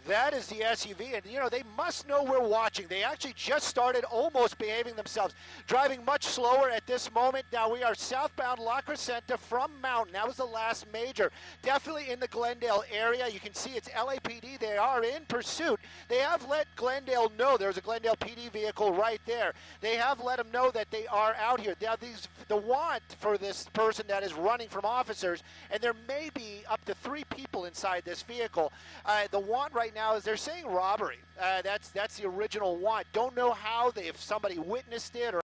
That is the SUV, and you know, they must know we're watching. They actually just started almost behaving themselves, driving much slower at this moment. Now we are southbound La Crescenta from Mountain. That was the last major. Definitely in the Glendale area. You can see it's LAPD. They are in pursuit. They have let Glendale know there's a Glendale PD vehicle right there. They have let them know that they are out here. Now the want for this person that is running from officers, and there may be up to 3 people inside this vehicle. The want right now is they're saying robbery. That's the original want. Don't know how if somebody witnessed it or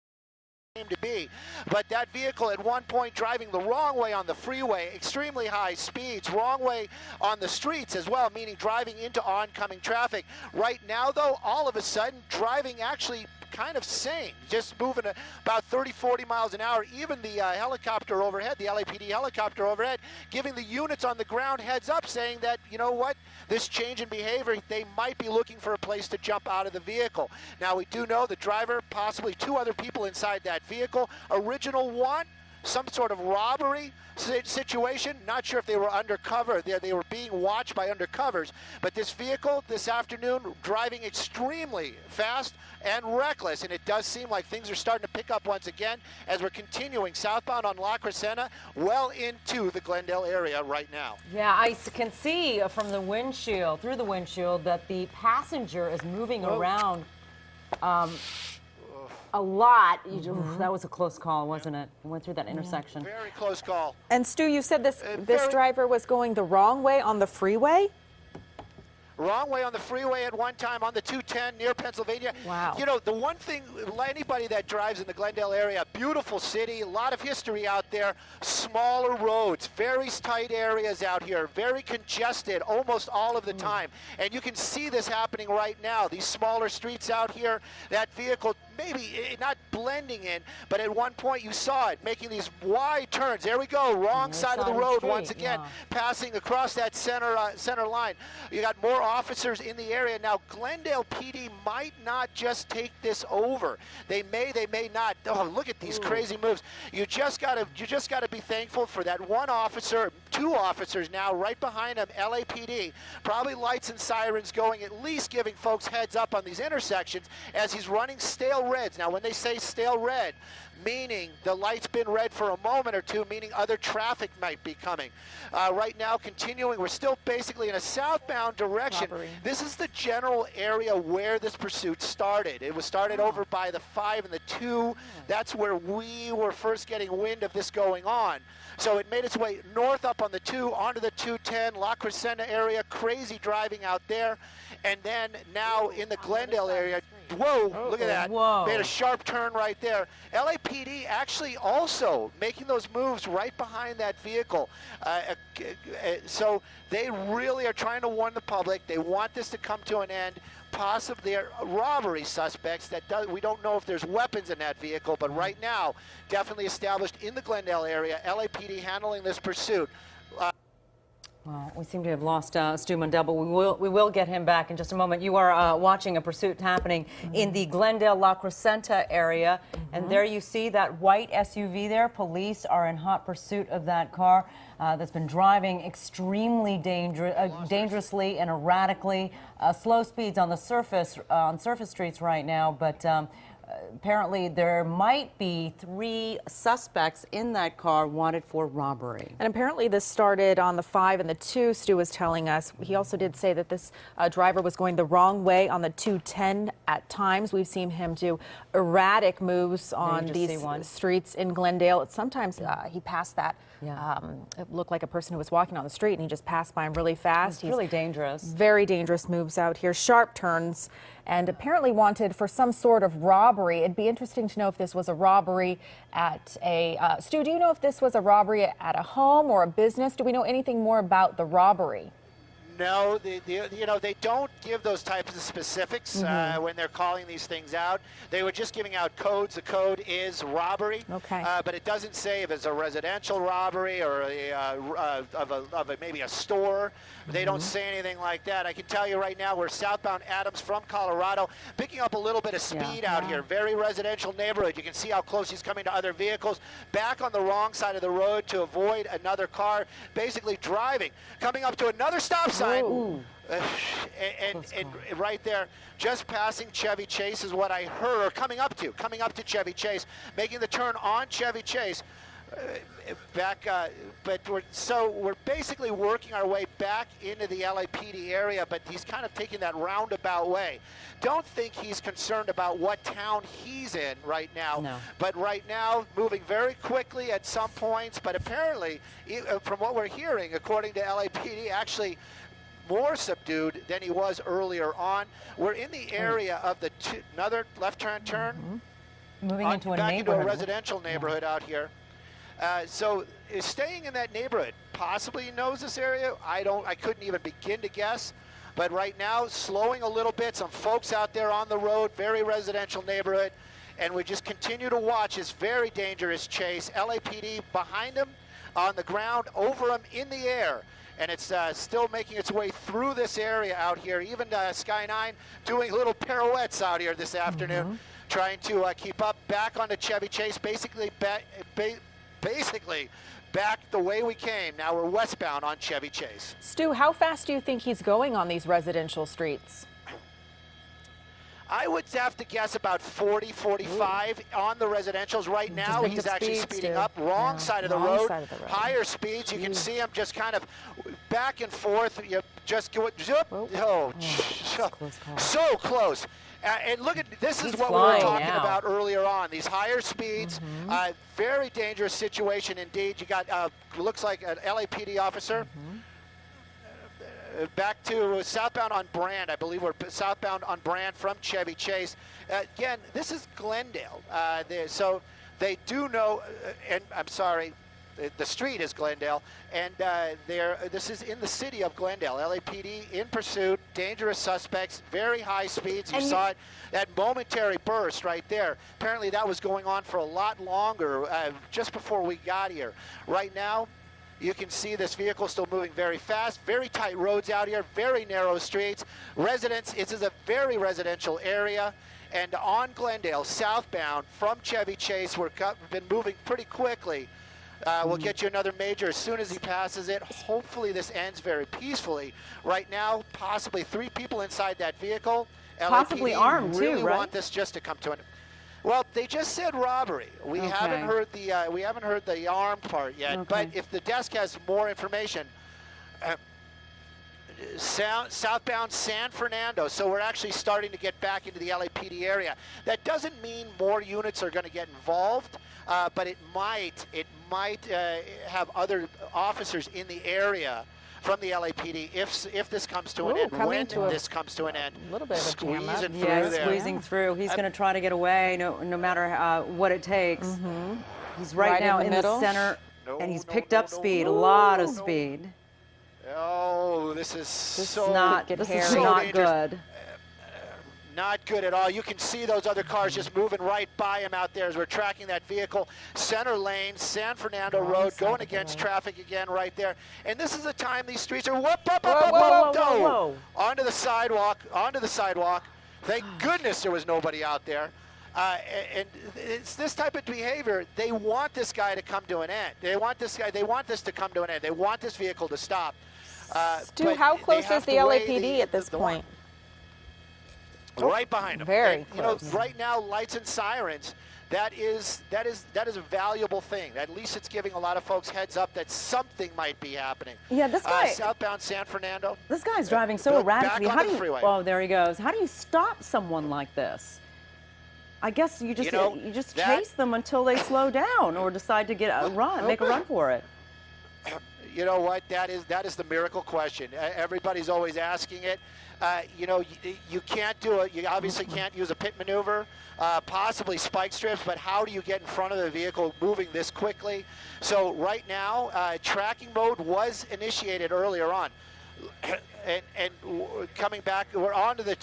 came to be, but that vehicle at one point driving the wrong way on the freeway, extremely high speeds, wrong way on the streets as well, meaning driving into oncoming traffic. Right now though, all of a sudden driving actually kind of sane, just moving about 30-40 miles an hour. Even the helicopter overhead, the LAPD helicopter overhead, giving the units on the ground heads up, saying that, you know what, this change in behavior, they might be looking for a place to jump out of the vehicle. Now we do know the driver, possibly 2 other people inside that vehicle. Original want, some sort of robbery situation. Not sure if they were undercover. They were being watched by undercovers. But this vehicle this afternoon driving extremely fast and reckless. And it does seem like things are starting to pick up once again as we're continuing southbound on La Crescenta well into the Glendale area right now. Yeah, I can see from the windshield, through the windshield, that the passenger is moving around. A lot. That was a close call, wasn't it? It went through that intersection. Very close call. And Stu, you said this driver was going the wrong way on the freeway? Wrong way on the freeway at one time on the 210 near Pennsylvania. Wow. You know, the one thing, anybody that drives in the Glendale area, beautiful city, a lot of history out there, smaller roads, very tight areas out here, very congested almost all of the time. And you can see this happening right now. These smaller streets out here, that vehicle maybe not blending in, but at one point you saw it making these wide turns. There we go, wrong side of the road once again, passing across that center line. You got more officers in the area now. Glendale PD might not just take this over. They may not. Oh, look at these crazy moves. You just gotta be thankful for that one officer, 2 officers now right behind him, LAPD. Probably lights and sirens going, at least giving folks heads up on these intersections as he's running stale reds. Now when they say stale red, meaning the light's been red for a moment or 2, meaning other traffic might be coming. Right now, continuing, we're still basically in a southbound direction. Robbery. This is the general area where this pursuit started. It was started over by the 5 and the 2. That's where we were first getting wind of this going on. So it made its way north up on the 2, onto the 210, La Crescenta area, crazy driving out there. And then now in the Glendale area, whoa, look at that. Whoa. Made a sharp turn right there. LAPD actually also making those moves right behind that vehicle. So they really are trying to warn the public. They want this to come to an end. Possibly they're robbery suspects we don't know if there's weapons in that vehicle, but right now, definitely established in the Glendale area, LAPD handling this pursuit. Well, we seem to have lost Stu Mundell, but we will get him back in just a moment. You are watching a pursuit happening in the Glendale La Crescenta area, and there you see that white SUV there. Police are in hot pursuit of that car that's been driving extremely dangerously and erratically. Slow speeds on the surface streets right now, but apparently there might be 3 suspects in that car wanted for robbery. And apparently this started on the 5 and the 2, Stu was telling us. He also did say that this driver was going the wrong way on the 210 at times. We've seen him do erratic moves on these streets in Glendale. Sometimes he passed that. It looked like a person who was walking on the street and he just passed by him really fast. He's really dangerous. Very dangerous moves out here, sharp turns, and apparently wanted for some sort of robbery. It'd be interesting to know if this was a robbery at a, Stu, do you know if this was a robbery at a home or a business? Do we know anything more about the robbery? No, you know, they don't give those types of specifics when they're calling these things out. They were just giving out codes. The code is robbery, but it doesn't say if it's a residential robbery or maybe a store. They don't say anything like that. I can tell you right now, we're southbound Adams from Colorado, picking up a little bit of speed out here. Very residential neighborhood. You can see how close he's coming to other vehicles. Back on the wrong side of the road to avoid another car, basically driving. Coming up to another stop sign. and right there, just passing Chevy Chase is what I heard, or coming up to Chevy Chase, making the turn on Chevy Chase. But we're basically working our way back into the LAPD area, but he's kind of taking that roundabout way. Don't think he's concerned about what town he's in right now. No. But right now, moving very quickly at some points, but apparently, from what we're hearing, according to LAPD, actually more subdued than he was earlier on. We're in the area of the another left-hand turn. Moving into a back neighborhood. into a residential neighborhood out here. So staying in that neighborhood, possibly he knows this area. I couldn't even begin to guess. But right now, slowing a little bit. Some folks out there on the road, very residential neighborhood. And we just continue to watch this very dangerous chase. LAPD behind him, on the ground, over him, in the air. And it's still making its way through this area out here. Even Sky 9 doing little pirouettes out here this afternoon, trying to keep up. Back onto Chevy Chase, basically back the way we came. Now we're westbound on Chevy Chase. Stu, how fast do you think he's going on these residential streets? I would have to guess about 40, 45 on the residentials. Right now, he's actually speeding up. Wrong side of the road. Higher speeds. You can see him just kind of back and forth. You just go, so close. And look at this is what we were talking about earlier on. These higher speeds, very dangerous situation indeed. You got looks like an LAPD officer. Back to southbound on Brand. I believe we're southbound on Brand from Chevy Chase. Again, this is Glendale. So they do know, and I'm sorry, the street is Glendale, and this is in the city of Glendale. LAPD in pursuit, dangerous suspects, very high speeds. You saw it, that momentary burst right there. Apparently that was going on for a lot longer just before we got here. Right now, you can see this vehicle still moving very fast, very tight roads out here, very narrow streets. Residents, this is a very residential area. And on Glendale, southbound from Chevy Chase, we've been moving pretty quickly. We'll get you another major as soon as he passes it. Hopefully this ends very peacefully. Right now, possibly 3 people inside that vehicle. Possibly LAPD armed really too, right? want this just to come to an. Well, they just said robbery. We haven't heard the armed part yet. But if the desk has more information, southbound San Fernando. So we're actually starting to get back into the LAPD area. That doesn't mean more units are going to get involved, but it might have other officers in the area from the LAPD if this comes to an end. When this comes to an end, a little bit of a squeezing through there. Squeezing through. He's going to try to get away, no matter what it takes. He's right now in the center, and he's picked up speed, a lot of speed. Oh, this is not dangerous. good. Not good at all. You can see those other cars just moving right by him out there as we're tracking that vehicle. Center lane, San Fernando Road, going against traffic again right there. And this is the time these streets are whoa. Onto the sidewalk. Thank goodness there was nobody out there. And it's this type of behavior. They want this guy to come to an end. They want this to come to an end. They want this vehicle to stop. Stu, how close is the LAPD at this point? Right behind them. Very close. You know, right now, lights and sirens. That is a valuable thing. At least it's giving a lot of folks heads up that something might be happening. Yeah, this guy. Southbound San Fernando. This guy's driving so erratically. Back on the freeway. Oh, there he goes. How do you stop someone like this? I guess you just chase them until they slow down or decide to make a run for it. You know what? That is the miracle question. Everybody's always asking it. You can't do it. You obviously can't use a pit maneuver, possibly spike strips, but how do you get in front of the vehicle moving this quickly? So right now, tracking mode was initiated earlier on. And coming back, we're on to the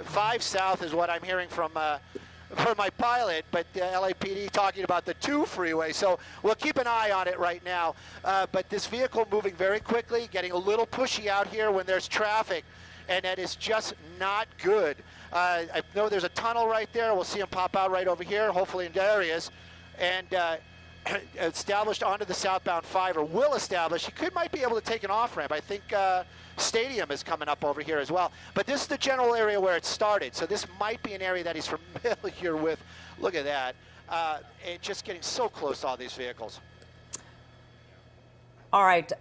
5 south is what I'm hearing from my pilot, but LAPD talking about the 2 freeway. So we'll keep an eye on it right now. But this vehicle moving very quickly, getting a little pushy out here when there's traffic, and that is just not good. I know there's a tunnel right there. We'll see him pop out right over here. Hopefully in there he is. And established onto the southbound 5, or will establish. He might be able to take an off-ramp. I think Stadium is coming up over here as well. But this is the general area where it started, so this might be an area that he's familiar with. Look at that. And just getting so close to all these vehicles. All right,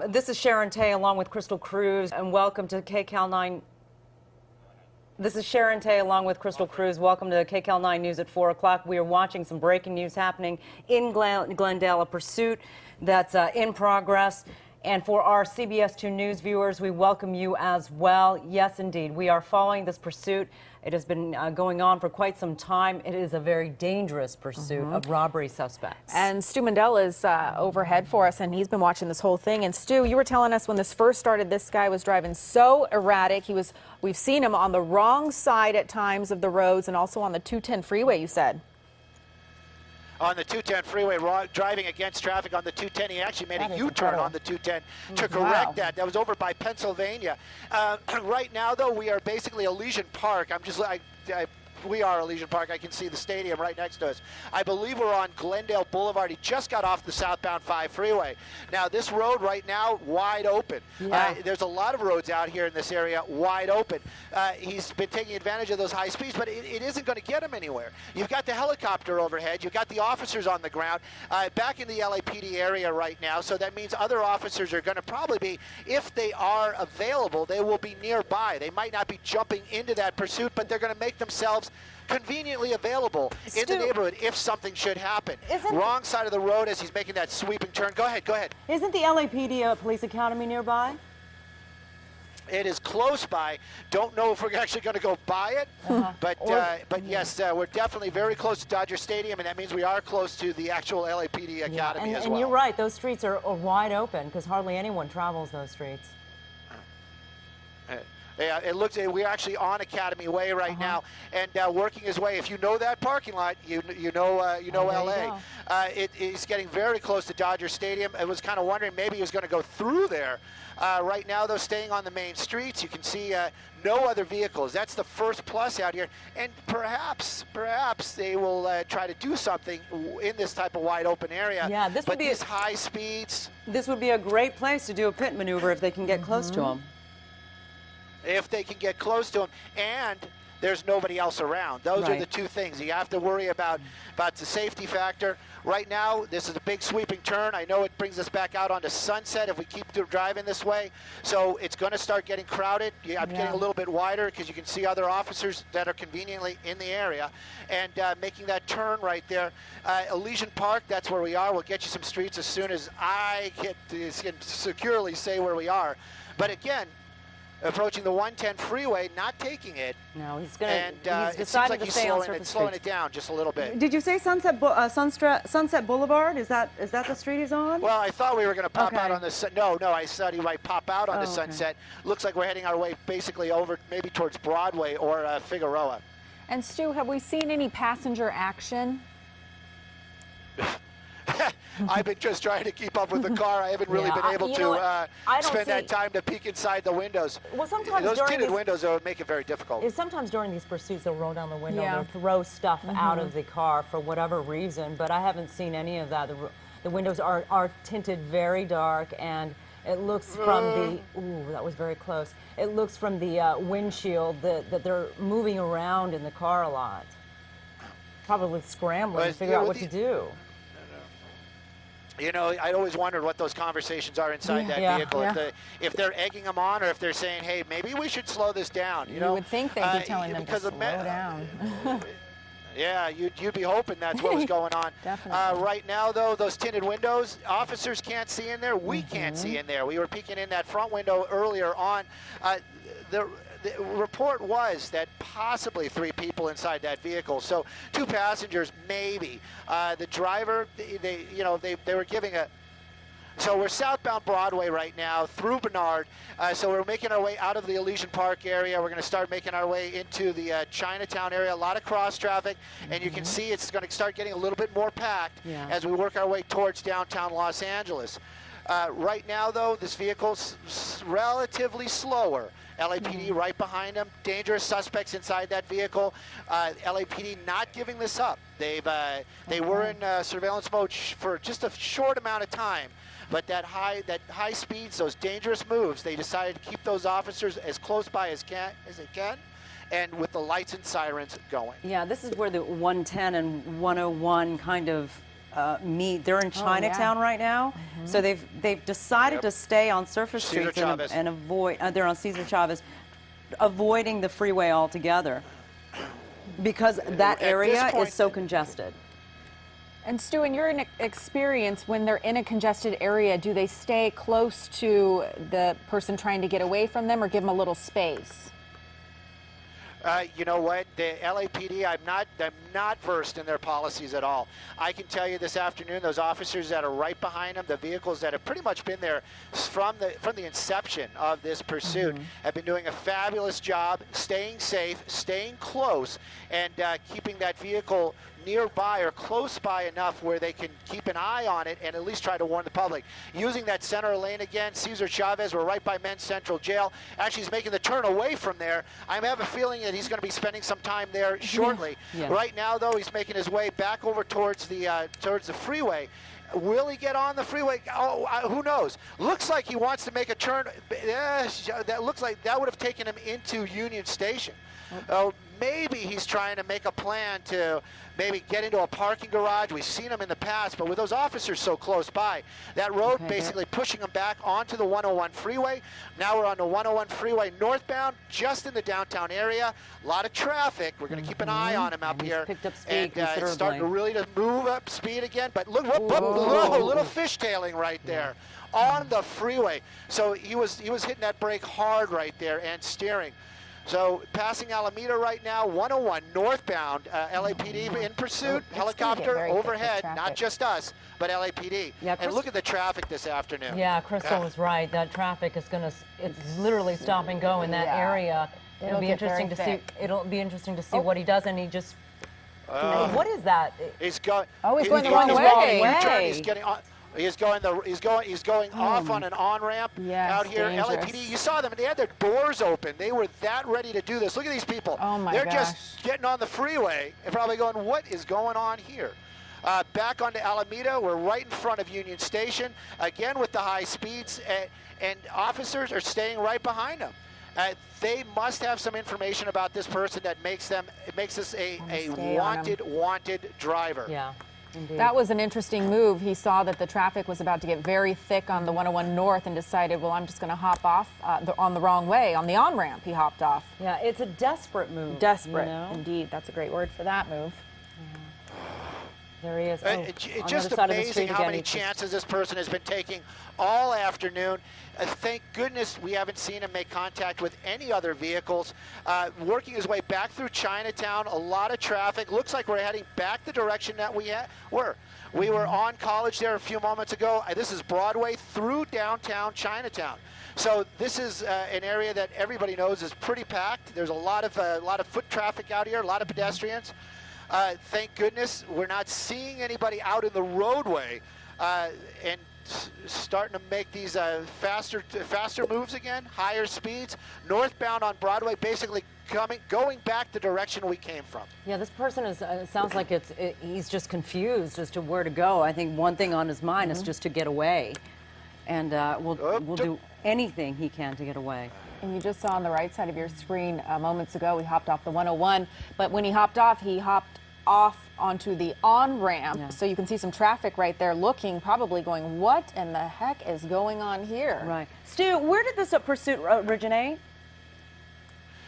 this is Sharon Tay along with Crystal Cruz, and welcome to KCAL 9. This is Sharon Tay along with Crystal Cruz. Welcome to KCAL 9 News at 4 o'clock. We are watching some breaking news happening in Glendale, a pursuit that's in progress. And for our CBS 2 News viewers, we welcome you as well. Yes, indeed, we are following this pursuit. It has been going on for quite some time. It is a very dangerous pursuit of robbery suspects. And Stu Mundell is overhead for us, and he's been watching this whole thing. And Stu, you were telling us when this first started, this guy was driving so erratic. We've seen him on the wrong side at times of the roads and also on the 210 freeway, you said. On the 210 freeway, driving against traffic on the 210. He actually made a U-turn on the 210 to correct that. That was over by Pennsylvania. Right now, though, we are basically Elysian Park. We are Elysian Park. I can see the stadium right next to us. I believe we're on Glendale Boulevard. He just got off the southbound 5 freeway. Now, this road right now, wide open. Yeah. There's a lot of roads out here in this area wide open. He's been taking advantage of those high speeds, but it isn't going to get him anywhere. You've got the helicopter overhead. You've got the officers on the ground back in the LAPD area right now, so that means other officers are going to probably be, if they are available, they will be nearby. They might not be jumping into that pursuit, but they're going to make themselves conveniently available in the neighborhood if something should happen. Wrong side of the road as he's making that sweeping turn. Go ahead, go ahead. Isn't the LAPD Police Academy nearby? It is close by. Don't know if we're actually going to go by it, but yes, we're definitely very close to Dodger Stadium, and that means we are close to the actual LAPD Academy as well. And you're right, those streets are wide open because hardly anyone travels those streets. Yeah, it looks. We're actually on Academy Way right now, and working his way. If you know that parking lot, you know LA. He's getting very close to Dodger Stadium. I was kind of wondering maybe he was going to go through there. Right now, though, staying on the main streets, you can see no other vehicles. That's the first plus out here, and perhaps they will try to do something in this type of wide open area. Yeah, this would be these high speeds. This would be a great place to do a pit maneuver if they can get close to him. If they can get close to him, and there's nobody else around. Those are the two things. You have to worry about the safety factor. Right now, this is a big sweeping turn. I know it brings us back out onto Sunset if we keep driving this way. So it's going to start getting crowded. I'm getting a little bit wider because you can see other officers that are conveniently in the area. And making that turn right there. Elysian Park, that's where we are. We'll get you some streets as soon as I can securely say where we are. But again, approaching the 110 freeway, not taking it. No, he's going to. And it seems like he's slowing it down just a little bit. Did you say Sunset Boulevard? Is that the street he's on? Well, I thought we were going to pop out on the no. I thought he might pop out on the Sunset. Looks like we're heading our way basically over maybe towards Broadway or Figueroa. And Stu, have we seen any passenger action? I've been just trying to keep up with the car. I haven't really been able to spend that time to peek inside the windows. Well, sometimes those tinted windows will make it very difficult. Sometimes during these pursuits, they'll roll down the window, they'll throw stuff out of the car for whatever reason, but I haven't seen any of that. The windows are tinted very dark, and it looks from the, ooh, that was very close. It looks from the windshield that they're moving around in the car a lot. Probably scrambling to figure out what to do. You know, I always wondered what those conversations are inside that vehicle. If they're egging them on, or if they're saying, "Hey, maybe we should slow this down." You know, would think they'd be telling them to slow down. Yeah, you'd be hoping that's what was going on. Definitely. Right now, though, those tinted windows, officers can't see in there. We can't see in there. We were peeking in that front window earlier on. The report was that possibly 3 people inside that vehicle. So 2 passengers, maybe. The driver, they were giving a. So we're southbound Broadway right now through Bernard. So we're making our way out of the Elysian Park area. We're going to start making our way into the Chinatown area. A lot of cross traffic, and you can see it's going to start getting a little bit more packed as we work our way towards downtown Los Angeles. Right now, though, this vehicle's relatively slower. LAPD right behind him. Dangerous suspects inside that vehicle. LAPD not giving this up. They were in surveillance mode for just a short amount of time. But that high speeds, those dangerous moves, they decided to keep those officers as close by as they can, and with the lights and sirens going. Yeah, this is where the 110 and 101 kind of meet. They're in Chinatown right now, so they've decided to stay on surface streets and avoid. They're on Cesar Chavez, avoiding the freeway altogether because that area is so congested. And Stu, in your experience, when they're in a congested area, do they stay close to the person trying to get away from them, or give them a little space? You know what, the LAPD, I'm not versed in their policies at all. I can tell you this afternoon, those officers that are right behind them, the vehicles that have pretty much been there from the inception of this pursuit, have been doing a fabulous job, staying safe, staying close, and keeping that vehicle nearby or close by enough where they can keep an eye on it and at least try to warn the public. Using that center lane again, Cesar Chavez, we're right by Men's Central Jail. Actually, he's making the turn away from there. I have a feeling that he's going to be spending some time there shortly. Right now, though, he's making his way back over towards the freeway. Will he get on the freeway? Oh, who knows? Looks like he wants to make a turn. That looks like that would have taken him into Union Station. Maybe he's trying to make a plan to maybe get into a parking garage. We've seen him in the past, but with those officers so close by, that road basically pushing him back onto the 101 freeway. Now we're on the 101 freeway northbound, just in the downtown area. A lot of traffic. We're going to keep an eye on him up here. Picked up speed and it's starting to really move up speed again. But look, little fishtailing right there on the freeway. So he was hitting that brake hard right there and steering. So passing Alameda right now, 101 northbound, LAPD in pursuit, helicopter overhead, not just us, but LAPD. Yeah, and look at the traffic this afternoon. Yeah, Crystal was right. That traffic is it's literally stop and go in that area. It'll be interesting to see. It'll be interesting to see what he does, and he just. What is that? He's going. He's going the wrong way. He's getting on. He's going off on an on-ramp out here. Dangerous. LAPD, you saw them, they had their doors open. They were that ready to do this. Look at these people. Oh my They're gosh. just getting on the freeway and probably going, what is going on here? Back onto Alameda, we're right in front of Union Station, again with the high speeds, and officers are staying right behind them. They must have some information about this person that makes this a wanted driver. Yeah. Indeed. That was an interesting move. He saw that the traffic was about to get very thick on the 101 North and decided, well, I'm just going to hop off on the wrong way. On the on-ramp, he hopped off. Yeah, it's a desperate move. Desperate, indeed. That's a great word for that move. There he is. It's just amazing how many chances this person has been taking all afternoon. Thank goodness we haven't seen him make contact with any other vehicles. Working his way back through Chinatown, a lot of traffic. Looks like we're heading back the direction that we were. We were on College there a few moments ago. This is Broadway through downtown Chinatown. So this is an area that everybody knows is pretty packed. There's a lot of foot traffic out here, a lot of pedestrians. Thank goodness we're not seeing anybody out in the roadway and starting to make these faster moves again, higher speeds, northbound on Broadway, basically going back the direction we came from. Yeah, this person is. It sounds like he's just confused as to where to go. I think one thing on his mind is just to get away, and we'll do anything he can to get away. And you just saw on the right side of your screen moments ago, he hopped off the 101. But when he hopped off onto the on-ramp. Yeah. So you can see some traffic right there looking, probably going, what in the heck is going on here? Right. Stu, where did this pursuit originate?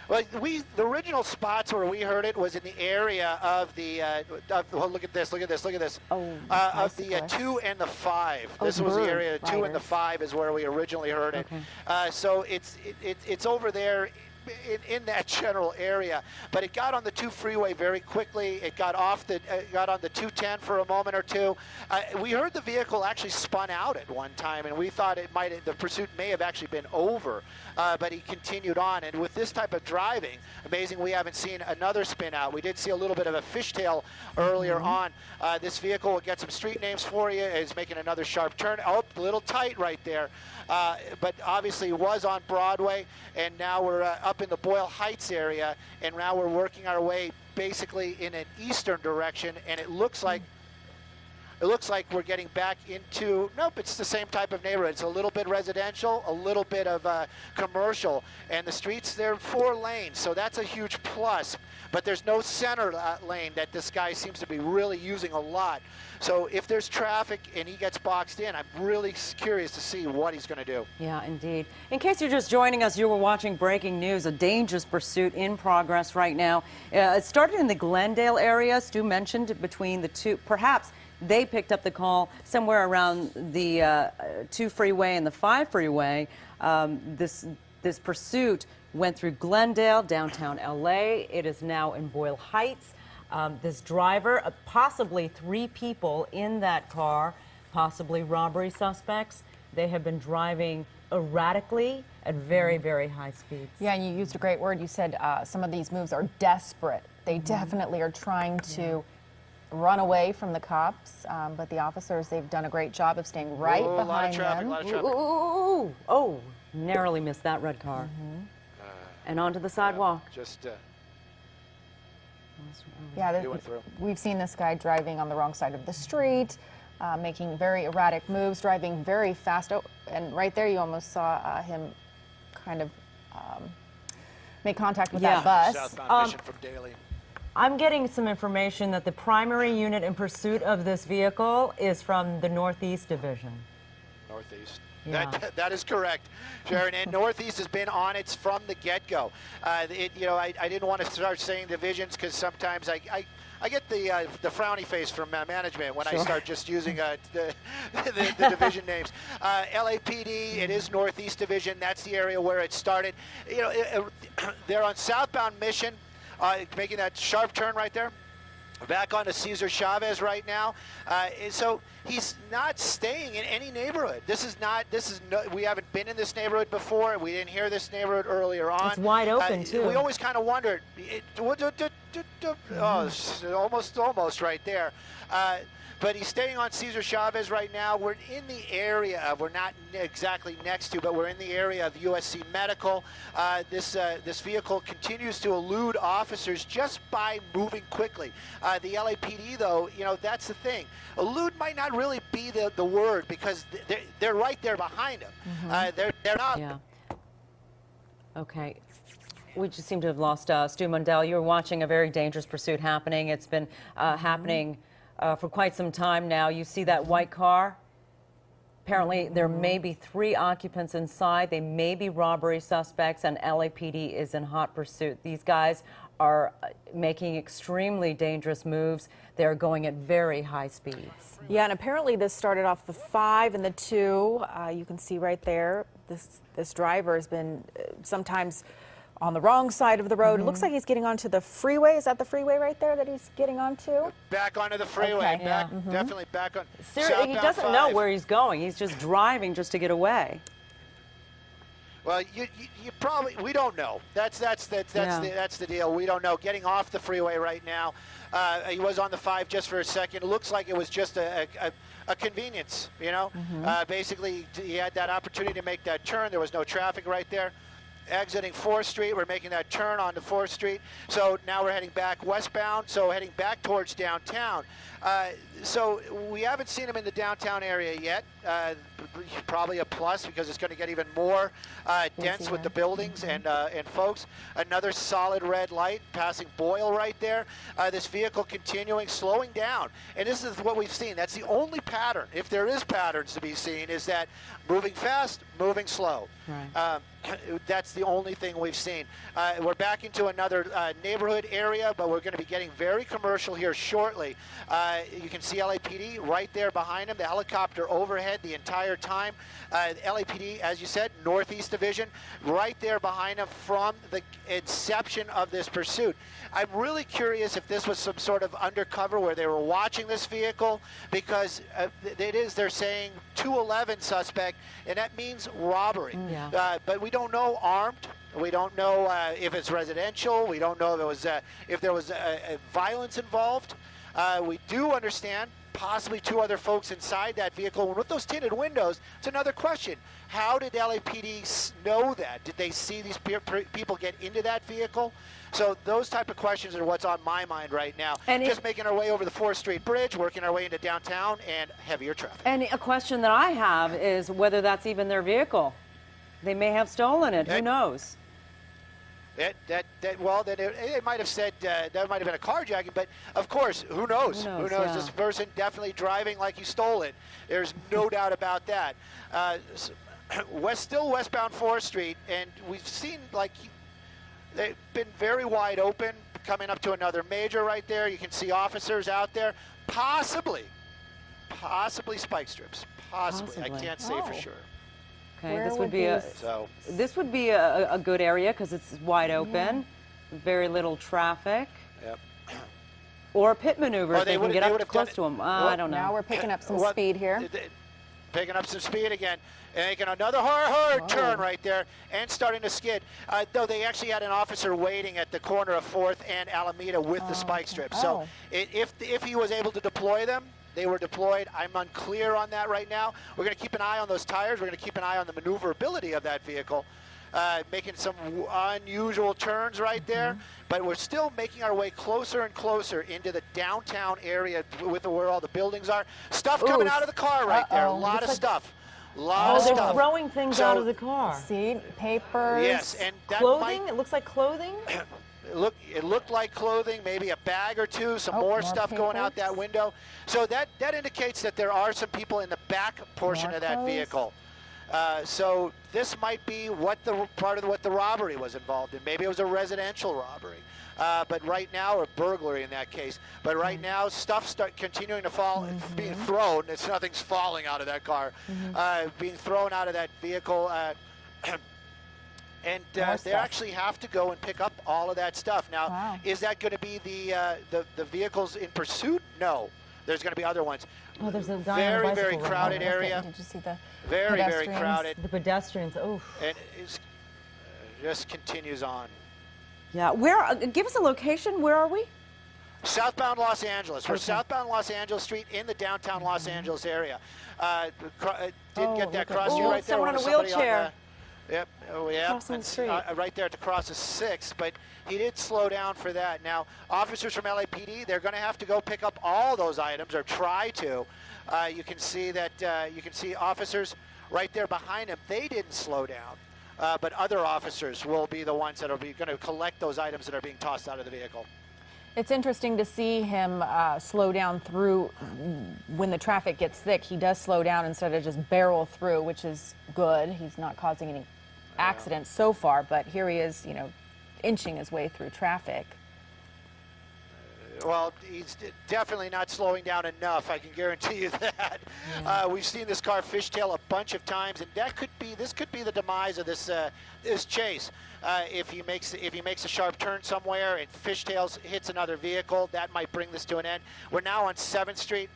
Well, the original spots where we heard it was in the area of the, well, look at this. Of the 2 and the 5. This was the area, 2 and the 5 is where we originally heard it. Okay. So it's over there in that general area. But it got on the 2 freeway very quickly. It got off the got on the 210 for a moment or two. We heard the vehicle actually spun out at one time, and we thought the pursuit may have actually been over. But he continued on, and with this type of driving, amazing we haven't seen another spin out. We did see a little bit of a fishtail earlier on. This vehicle will get some street names for you. Is making another sharp turn. Oh, a little tight right there. But obviously was on Broadway, and now we're up in the Boyle Heights area, and now we're working our way basically in an eastern direction, and it looks like we're getting back into, nope, it's the same type of neighborhood. It's a little bit residential, a little bit of commercial, and the streets, they're 4 lanes, so that's a huge plus. But there's no center lane that this guy seems to be really using a lot. So if there's traffic and he gets boxed in, I'm really curious to see what he's going to do. Yeah, indeed. In case you're just joining us, you were watching breaking news, a dangerous pursuit in progress right now. It started in the Glendale area. Stu mentioned between the two, perhaps they picked up the call somewhere around the 2 freeway and the 5 freeway. This pursuit went through Glendale, downtown LA. It is now in Boyle Heights. This driver, possibly 3 people in that car, possibly robbery suspects. They have been driving erratically at very, very high speeds. Yeah, and you used a great word. You said some of these moves are desperate. They definitely are trying to run away from the cops, but the officers, they've done a great job of staying right behind them. A lot of traffic. Oh, narrowly missed that red car. And onto the sidewalk. Yeah, we've seen this guy driving on the wrong side of the street, making very erratic moves, driving very fast. Oh, and right there you almost saw him kind of make contact with that bus. Southbound Mission from Daly. I'm getting some information that the primary unit in pursuit of this vehicle is from the Northeast Division. Northeast. Yeah. That is correct, Sharon. And Northeast has been on it from the get-go. I didn't want to start saying divisions because sometimes I get the frowny face from management when I start just using the division names. LAPD, it is Northeast Division. That's the area where it started. They're on southbound Mission, making that sharp turn right there. Back onto Cesar Chavez right now. So he's not staying in any neighborhood. We haven't been in this neighborhood before. We didn't hear this neighborhood earlier on. It's wide open, too. We always kind of wondered. Almost right there. But he's staying on Cesar Chavez right now. We're in the area of, we're not exactly next to, but we're in the area of USC Medical. This vehicle continues to elude officers just by moving quickly. The LAPD, though, that's the thing. Elude might not really be the word because they're right there behind him. They're not. Yeah. Okay. We just seem to have lost Stu Mundell. You're watching a very dangerous pursuit happening. It's been happening for quite some time now. You see that white car? Apparently, there may be 3 occupants inside. They may be robbery suspects, and LAPD is in hot pursuit. These guys are making extremely dangerous moves. They're going at very high speeds. Yeah, and apparently this started off the 5 and the 2. You can see right there, this driver has been sometimes on the wrong side of the road. It looks like he's getting onto the freeway. Is that the freeway right there that he's getting onto? Back onto the freeway. Okay. Definitely back on. Seriously, he doesn't know where he's going. He's just driving just to get away. Well, you probably, we don't know. That's the deal. We don't know. Getting off the freeway right now. He was on the 5 just for a second. It looks like it was just a convenience, Basically, he had that opportunity to make that turn. There was no traffic right there. Exiting 4th Street, we're making that turn onto 4th Street. So now we're heading back westbound, so heading back towards downtown. So we haven't seen him in the downtown area yet. Probably a plus because it's going to get even more dense with the buildings and folks. Another solid red light passing Boyle right there. This vehicle continuing, slowing down. And this is what we've seen. That's the only pattern, if there is patterns to be seen, is that moving fast, moving slow. Right. That's the only thing we've seen. We're back into another neighborhood area, but we're going to be getting very commercial here shortly. You can see LAPD right there behind him, the helicopter overhead the entire time. LAPD, as you said, Northeast Division, right there behind him from the inception of this pursuit. I'm really curious if this was some sort of undercover where they were watching this vehicle, because they're saying 211 suspect, and that means robbery. Yeah. But we don't know armed. We don't know if it's residential. We don't know if there was violence involved. We do understand possibly 2 other folks inside that vehicle. And with those tinted windows, it's another question. How did LAPD know that? Did they see these people get into that vehicle? So those type of questions are what's on my mind right now. And just making our way over the 4th Street Bridge, working our way into downtown, and heavier traffic. And a question that I have is whether that's even their vehicle. They may have stolen it. Who knows? It might have said that might have been a carjacking, but of course, who knows? Who knows? Yeah. This person definitely driving like he stole it. There's no doubt about that. Still westbound 4th Street, and we've seen they've been very wide open, coming up to another major right there. You can see officers out there, possibly spike strips, possibly. I can't say for sure. Okay, this would be a good area because it's wide open, very little traffic. Yep. Or a pit maneuver if they can get up close to them. I don't know. Now we're picking up some speed here. Picking up some speed again, and making another hard turn right there, and starting to skid. Though they actually had an officer waiting at the corner of 4th and Alameda with the spike strip. So if he was able to deploy them, they were deployed. I'm unclear on that right now. We're going to keep an eye on those tires. We're going to keep an eye on the maneuverability of that vehicle, making some unusual turns right there. But we're still making our way closer and closer into the downtown area with where all the buildings are. Stuff coming out of the car right there. A lot of stuff. They're throwing things out of the car. See, papers. Yes, and that clothing. It looks like clothing. It looked like clothing, maybe a bag or two, some more stuff going out that window. So that indicates that there are some people in the back portion of that vehicle. So this might be part of what the robbery was involved in. Maybe it was a residential robbery. But right now, or burglary in that case. But right now, stuff continuing to fall, being thrown. Nothing's falling out of that car, being thrown out of that vehicle. And they actually have to go and pick up all of that stuff. Now, is that going to be the vehicles in pursuit? No. There's going to be other ones. Oh, there's a guy on a very bicycle crowded area. Did you see the very crowded. The pedestrians. Oh. And it just continues on. Yeah. Give us a location. Where are we? Southbound Los Angeles. We're southbound Los Angeles Street in the downtown Los Angeles area. Didn't get that cross street right there. Someone on a wheelchair. Yep. Oh, yeah. Crossing the street. Right there to cross the 6th, but he did slow down for that. Now, officers from LAPD, they're going to have to go pick up all those items, or try to. You can see that. You can see officers right there behind him. They didn't slow down, but other officers will be the ones that are going to collect those items that are being tossed out of the vehicle. It's interesting to see him slow down through when the traffic gets thick. He does slow down instead of just barrel through, which is good. He's not causing any accidents so far, but here he is, inching his way through traffic. Well, he's definitely not slowing down enough. I can guarantee you that. We've seen this car fishtail a bunch of times, and this could be the demise of this chase. If he makes a sharp turn somewhere and fishtails hits another vehicle, that might bring this to an end. We're now on 7th Street.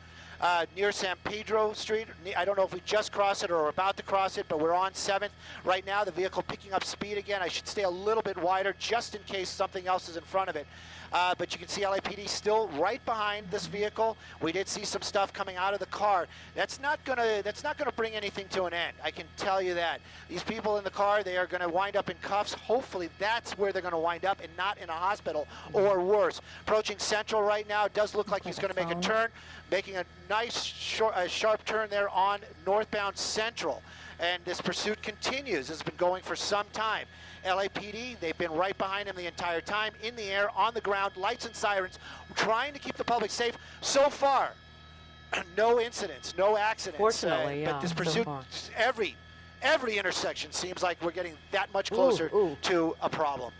Near San Pedro Street. I don't know if we just crossed it or are about to cross it, but we're on 7th. Right now, the vehicle picking up speed again. I should stay a little bit wider just in case something else is in front of it. But you can see LAPD still right behind this vehicle. We did see some stuff coming out of the car. That's not gonna bring anything to an end. I can tell you that. These people in the car, they are going to wind up in cuffs. Hopefully that's where they're going to wind up and not in a hospital or worse. Approaching Central right now. It does look like he's going to make a turn, making a nice sharp turn there on northbound Central. And this pursuit continues. It's been going for some time. LAPD, they've been right behind him the entire time, in the air, on the ground, lights and sirens, trying to keep the public safe. So far, no incidents, no accidents. Fortunately, but this pursuit, every intersection seems like we're getting that much closer to a problem.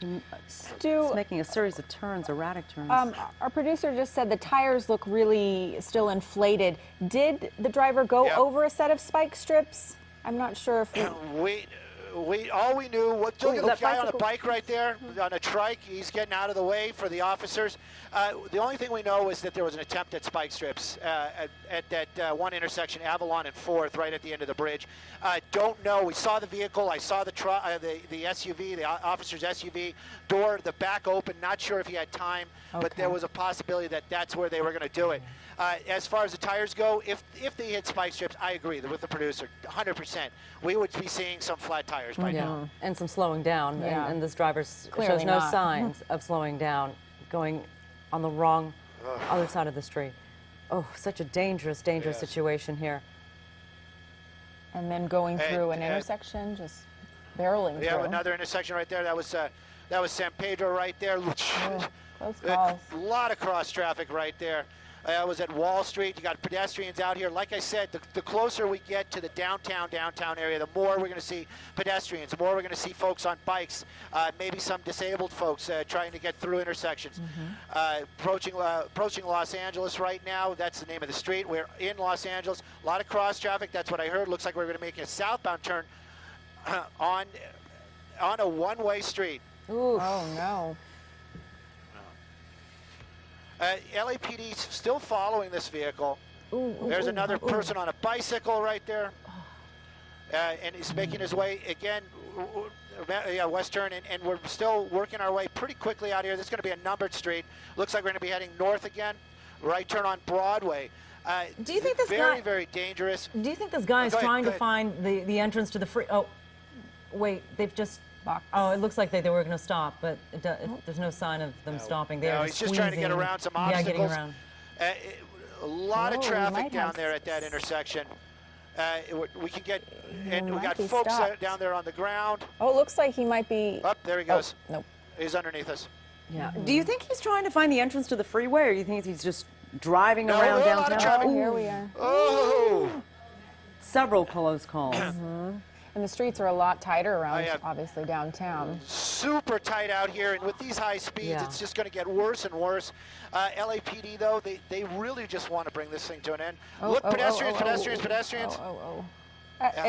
Stu, it's making a series of turns, erratic turns. Our producer just said the tires look really still inflated. Did the driver go over a set of spike strips? I'm not sure if all we knew, look at the that guy on a bicycle. bike right there, on a trike. He's getting out of the way for the officers. The only thing we know is that there was an attempt at spike strips at that one intersection, Avalon and 4th, right at the end of the bridge. Don't know. We saw the vehicle. I saw the SUV, the officer's SUV door, the back open. Not sure if he had time, but there was a possibility that that's where they were going to do it. As far as the tires go, if they hit spike strips, I agree with the producer, 100%. We would be seeing some flat tires by now. And some slowing down. Yeah. And this driver Clearly shows no not. signs of slowing down, going on the wrong other side of the street. Oh, such a dangerous situation here. And then going through an intersection, just barreling through. Yeah, another intersection right there. That was San Pedro right there. Close calls. A lot of cross traffic right there. I was at Wall Street. You got pedestrians out here. Like I said, the closer we get to the downtown area, the more we're going to see pedestrians, the more we're going to see folks on bikes, maybe some disabled folks trying to get through intersections. Approaching Los Angeles right now. That's the name of the street. We're in Los Angeles. A lot of cross traffic. That's what I heard. Looks like we're going to make a southbound turn on a one-way street. Ooh. Oh, no. LAPD still following this vehicle. There's another person on a bicycle right there. And he's making his way again, western, and we're still working our way pretty quickly out here. This is going to be a numbered street. Looks like we're going to be heading north again. Right turn on Broadway. Do you think this guy... Very dangerous. Do you think this guy is trying to find the entrance to the free... Oh, wait, they've just... Box. Oh, it looks like they were going to stop, but there's no sign of them stopping. They're he's just trying to get around some obstacles. Yeah, getting around. A lot of traffic down there at that intersection. We can get, and we got folks down there on the ground. Oh, it looks like he might be. Up there he goes. Oh, nope. He's underneath us. Yeah. Do you think he's trying to find the entrance to the freeway, or do you think he's just driving around downtown? A lot of traffic. Oh, here we are. Oh. Several close calls. And the streets are a lot tighter around, obviously, downtown. Super tight out here, and with these high speeds, it's just going to get worse and worse. LAPD, though, they really just want to bring this thing to an end. Look, pedestrians.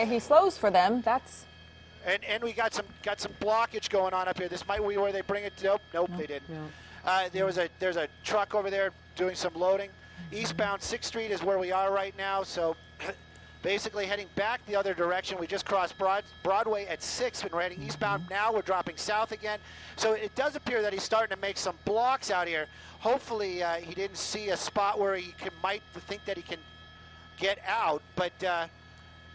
He slows for them. That's. And we got some blockage going on up here. This might be where they bring it. Nope, they didn't. There's a truck over there doing some loading. Eastbound 6th Street is where we are right now, so. Basically heading back the other direction. We just crossed Broadway at 6th and we're heading eastbound. Now we're dropping south again. So it does appear that he's starting to make some blocks out here. Hopefully he didn't see a spot where he might think that he can get out, but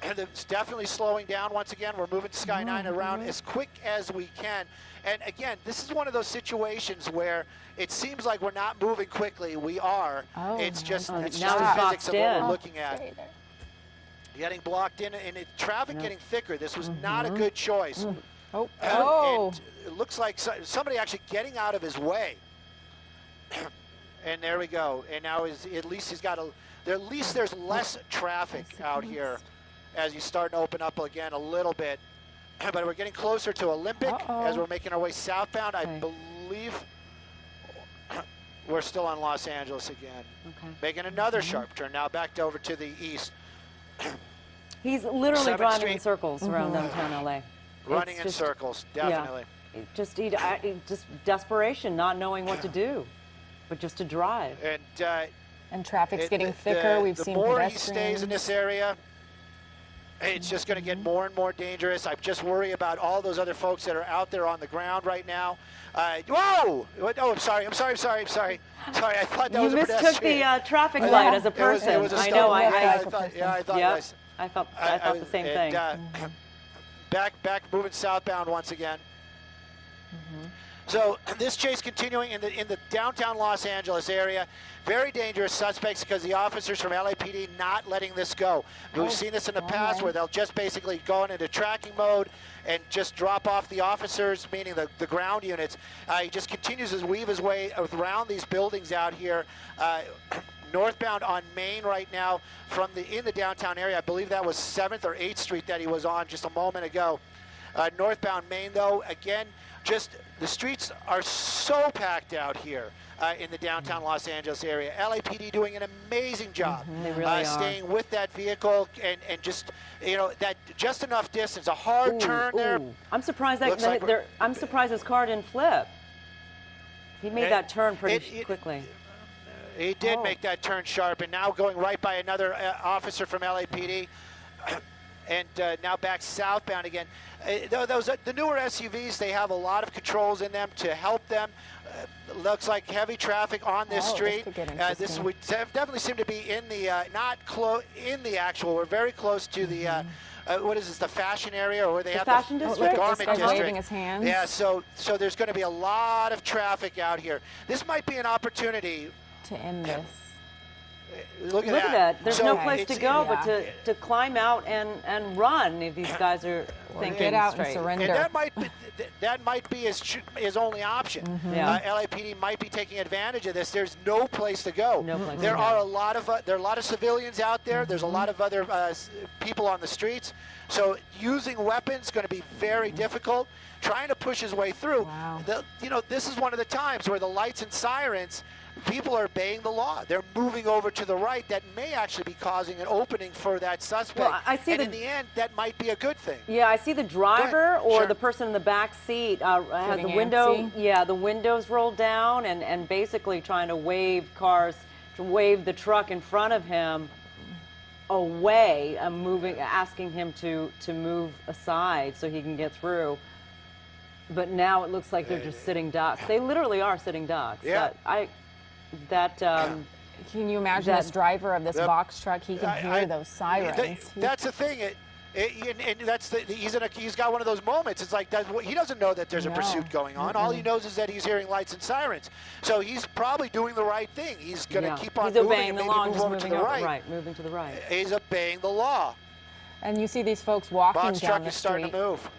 it's definitely slowing down once again. We're moving Sky 9 around as quick as we can. And again, this is one of those situations where it seems like we're not moving quickly. We are. It's just the physics of what we're looking at. Getting blocked in, and traffic getting thicker. This was not a good choice. And it looks like somebody actually getting out of his way. And there we go. And now at least he's got at least there's less traffic out here as you start to open up again a little bit. But we're getting closer to Olympic as we're making our way southbound. I believe we're still on Los Angeles again. Making another sharp turn now back over to the east. He's literally 7th driving Street. in circles around downtown LA. Running in circles, definitely. Yeah, just desperation, not knowing what to do, but just to drive. And traffic's getting thicker. We've seen the more pedestrians. he stays in this area, it's just going to get more and more dangerous. I just worry about all those other folks that are out there on the ground right now. Whoa! Oh, I'm sorry. Sorry, I thought that was a pedestrian. You mistook the traffic light as a person. It was a I know. I thought the same thing. Back moving southbound once again. So this chase continuing in the downtown Los Angeles area. Very dangerous suspects because the officers from LAPD not letting this go. We've seen this in the past where they'll just basically go into tracking mode and just drop off the officers, meaning the ground units. He just continues to weave his way around these buildings out here. Northbound on Main right now in the downtown area. I believe that was 7th or 8th Street that he was on just a moment ago. Northbound Main, though, again, just the streets are so packed out here. in the downtown Los Angeles area. LAPD doing an amazing job They really are. staying with that vehicle and just, that just enough distance. A hard turn there. I'm surprised Looks like I'm surprised his car didn't flip. He made that turn pretty quickly. He did make that turn sharp, and now going right by another officer from LAPD. And now back southbound again. The newer SUVs, they have a lot of controls in them to help them. Looks like heavy traffic on this street. This would definitely seem to be in the in the actual. We're very close to the what is this? The fashion area, or where they have fashion district? the garment district. Waving his hands. Yeah. So there's going to be a lot of traffic out here. This might be an opportunity to end this. Look at that. There's no place to go yeah. but to climb out and run if these guys are thinking get out straight. and surrender. And that might be his only option. Yeah. LAPD might be taking advantage of this. There's no place to go. No place there to are go. a lot of civilians out there. There's a lot of other people on the streets. So using weapons is going to be very difficult. Trying to push his way through. Wow. This is one of the times where the lights and sirens, people are obeying the law. They're moving over to the right. That may actually be causing an opening for that suspect. Well, I see and in the end, that might be a good thing. Yeah, I see the driver or Sure. the person in the back seat has Getting the window. antsy. Yeah, the windows rolled down and basically trying to wave the truck in front of him away, asking him to move aside so he can get through. But now it looks like they're just sitting ducks. They literally are sitting ducks. Yeah. Can you imagine this driver of this box truck? He can hear those sirens. That's the thing. And that's he's got one of those moments. It's like he doesn't know that there's a pursuit going on. All he knows is that he's hearing lights and sirens. So he's probably doing the right thing. He's going to keep on moving obeying and the maybe law, move just over moving to the right. Right, moving to the right. He's obeying the law. And you see these folks walking Box down truck the is starting street. to move.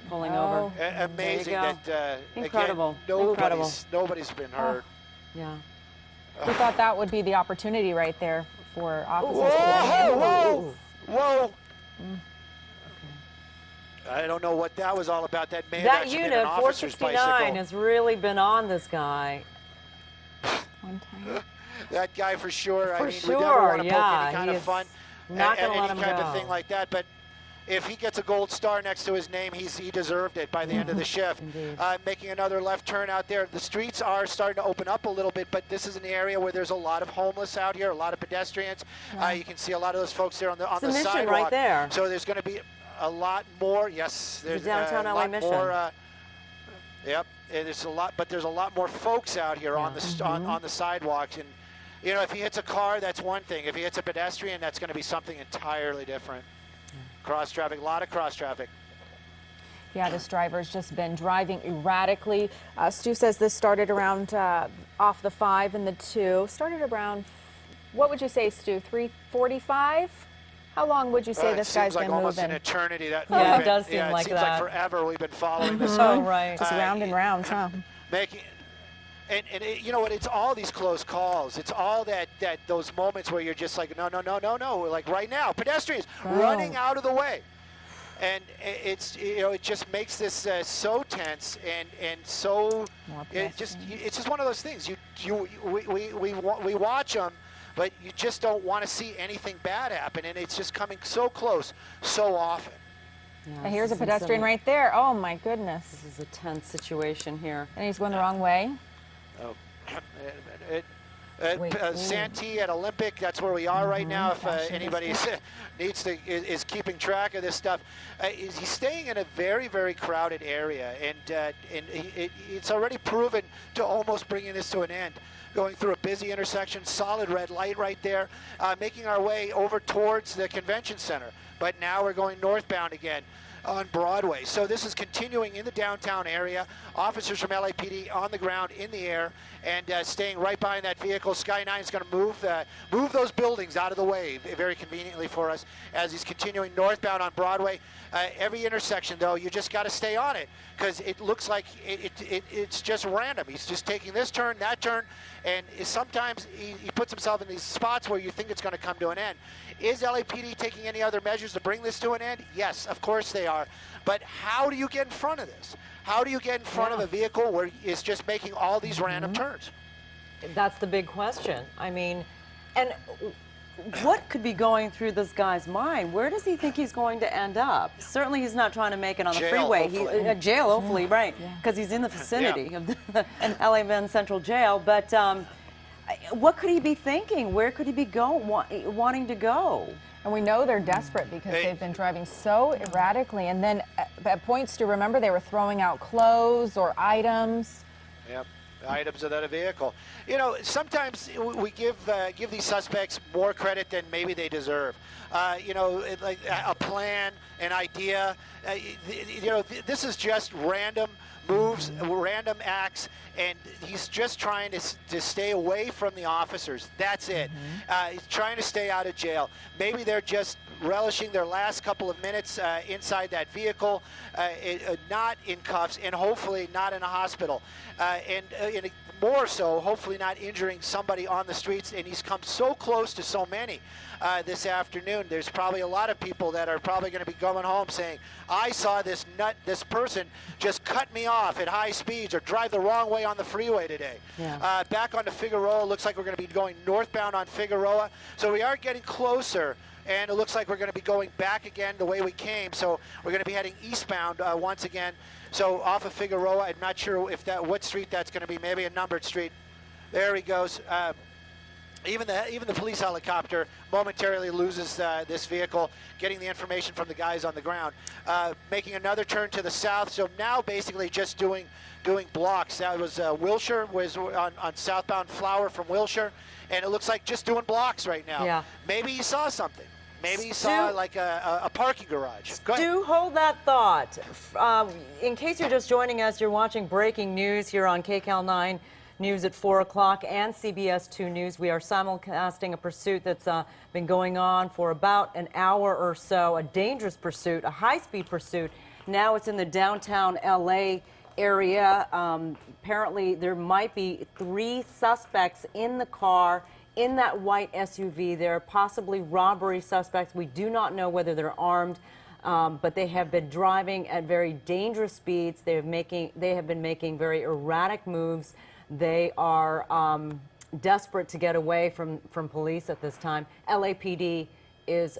Pulling Oh. over. Amazing There you that Incredible. again, Incredible. nobody's been hurt. Yeah. We thought that would be the opportunity right there for officers to Whoa! Whoa! I don't know what that was all about. That may have That actually been unit, an officer's 469, bicycle. has really been on this guy. one time. That guy for sure. For I mean, sure, we never want to poke yeah, any kind he of is fun not at gonna let any him kind go. of thing like that. But if he gets a gold star next to his name, he deserved it by the end of the shift. Indeed. Making another left turn out there. The streets are starting to open up a little bit, but this is an area where there's a lot of homeless out here, a lot of pedestrians. You can see a lot of those folks there on the It's a mission sidewalk. right there. So there's going to be a lot more. Yes, there's downtown a LA lot mission. more. Yep, and there's a lot, but there's a lot more folks out here on the on the sidewalks. And if he hits a car, that's one thing. If he hits a pedestrian, that's going to be something entirely different. Cross traffic, a lot of cross traffic. Yeah, this driver's just been driving erratically. Stu says this started around off the 5 and the 2. Started around, what would you say, Stu, 3:45? How long would you say this guy's seems like been almost moving? an eternity. Yeah, it does seem it like seems that. like forever we've been following this. Oh, right. Just round and round, huh? Making, and you know what? It's all these close calls. It's all those moments where you're just like, no. Like right now, pedestrians running out of the way, and it's it just makes this so tense and so it's just one of those things. We watch them. But you just don't want to see anything bad happen, and it's just coming so close so often. Yeah, And here's a this is pedestrian right there. Oh, my goodness. This is a tense situation here. And he's going the wrong way. Oh, Wait, Santee at Olympic, that's where we are right now. If anybody is keeping track of this stuff, he's staying in a very, very crowded area, and it's already proven to almost bringing this to an end. Going through a busy intersection, solid red light right there, making our way over towards the convention center. But now we're going northbound again on Broadway. So this is continuing in the downtown area. Officers from LAPD on the ground, in the air, and staying right behind that vehicle. Sky 9 is going to move those buildings out of the way very conveniently for us as he's continuing northbound on Broadway. Every intersection, though, you just got to stay on it because it looks like it's just random. He's just taking this turn, that turn, and sometimes he puts himself in these spots where you think it's going to come to an end. Is LAPD taking any other measures to bring this to an end? Yes, of course they are. are. But how do you get in front of this? How do you get in front of a vehicle where it's just making all these random turns? That's the big question. I mean, and what could be going through this guy's mind? Where does he think he's going to end up? Certainly he's not trying to make it on the freeway. Jail, hopefully, right, because he's in the vicinity of the LA Men's Central Jail. But what could he be thinking? Where could he be wanting to go? And we know they're desperate because they've been driving so erratically. And then at points, to remember, they were throwing out clothes or items. Yep. Items of that vehicle. You know, sometimes we give these suspects more credit than maybe they deserve. You know, like a plan, an idea. You know, this is just random moves, random acts, and he's just trying to stay away from the officers. That's it. He's trying to stay out of jail. Maybe they're just relishing their last couple of minutes inside that vehicle, not in cuffs, and hopefully not in a hospital. And more so, hopefully not injuring somebody on the streets. And he's come so close to so many this afternoon. There's probably a lot of people that are probably going to be going home saying, I saw this person just cut me off at high speeds or drive the wrong way on the freeway today. Yeah. Back onto Figueroa, looks like we're going to be going northbound on Figueroa. So we are getting closer. And it looks like we're going to be going back again the way we came. So we're going to be heading eastbound once again. So off of Figueroa, I'm not sure if what street that's going to be. Maybe a numbered street. There he goes. Even the police helicopter momentarily loses this vehicle, getting the information from the guys on the ground. Making another turn to the south. So now basically just doing blocks. That was Wilshire, was on southbound Flower from Wilshire. And it looks like just doing blocks right now. Yeah. Maybe he saw something. Maybe he saw like a parking garage. Go ahead. Stu, hold that thought. In case you're just joining us, you're watching breaking news here on KCAL 9 News at 4 o'clock and CBS 2 News. We are simulcasting a pursuit that's been going on for about an hour or so, a dangerous pursuit, a high-speed pursuit. Now it's in the downtown LA area. Apparently there might be 3 suspects in the car in that white SUV. They're possibly robbery suspects. We do not know whether they're armed, but they have been driving at very dangerous speeds. They have been making very erratic moves. They are desperate to get away from police at this time. LAPD is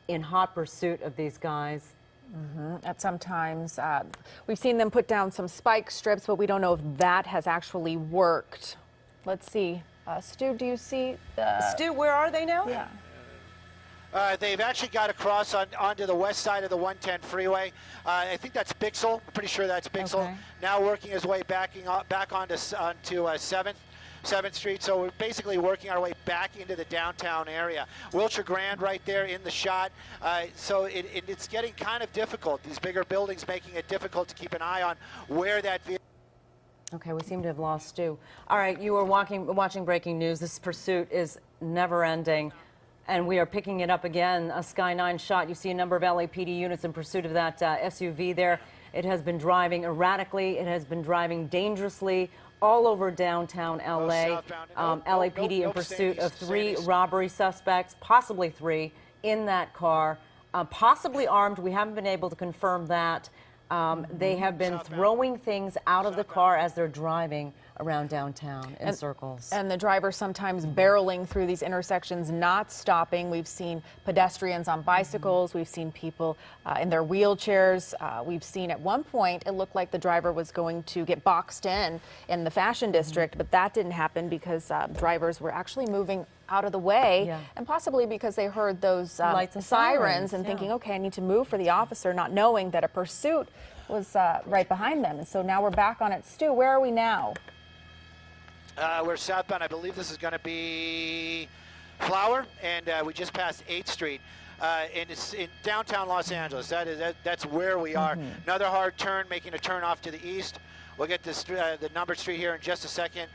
in hot pursuit of these guys. At some times, we've seen them put down some spike strips, but we don't know if that has actually worked. Let's see. Stu, do you see? Stu, where are they now? Yeah. They've actually got across onto the west side of the 110 freeway. I think that's Bixel. I'm pretty sure that's Bixel. Okay. Now working his way back onto 7th Street. So we're basically working our way back into the downtown area. Wilshire Grand right there in the shot. So it's getting kind of difficult. These bigger buildings making it difficult to keep an eye on where that vehicle. Okay, we seem to have lost Stu. All right, you are watching breaking news. This pursuit is never ending. And we are picking it up again, a Sky 9 shot. You see a number of LAPD units in pursuit of that SUV there. It has been driving erratically. It has been driving dangerously all over downtown LA. LAPD in pursuit of 3 robbery suspects, possibly 3, in that car, possibly armed. We haven't been able to confirm that. They have been throwing things out of the car as they're driving around downtown in circles. And the driver sometimes barreling through these intersections, not stopping. We've seen pedestrians on bicycles. We've seen people in their wheelchairs. We've seen at one point, it looked like the driver was going to get boxed in the Fashion District, but that didn't happen because drivers were actually moving out of the way, and possibly because they heard those lights and sirens and thinking, okay, I need to move for the officer, not knowing that a pursuit was right behind them. And so now we're back on it. Stu, where are we now? We're southbound. I believe this is going to be Flower, and we just passed 8th Street. And it's in downtown Los Angeles. That's where we are. Another hard turn, making a turn off to the east. We'll get this the numbered street here in just a second.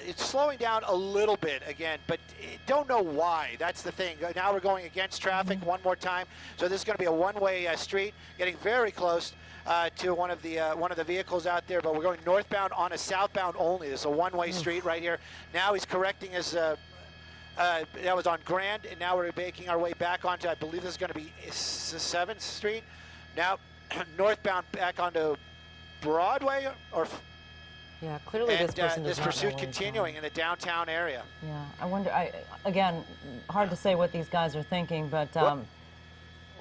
It's slowing down a little bit again, but don't know why. That's the thing. Now we're going against traffic one more time. So this is going to be a one-way street, getting very close to one of the vehicles out there. But we're going northbound on a southbound only. This is a one-way street right here. Now he's correcting his. That was on Grand, and now we're making our way back onto, I believe this is going to be 7th Street. Now, northbound back onto Broadway, or Yeah, clearly and this person does this not know pursuit where he's continuing going. in the downtown area. Yeah, I wonder. Again, hard to say what these guys are thinking, but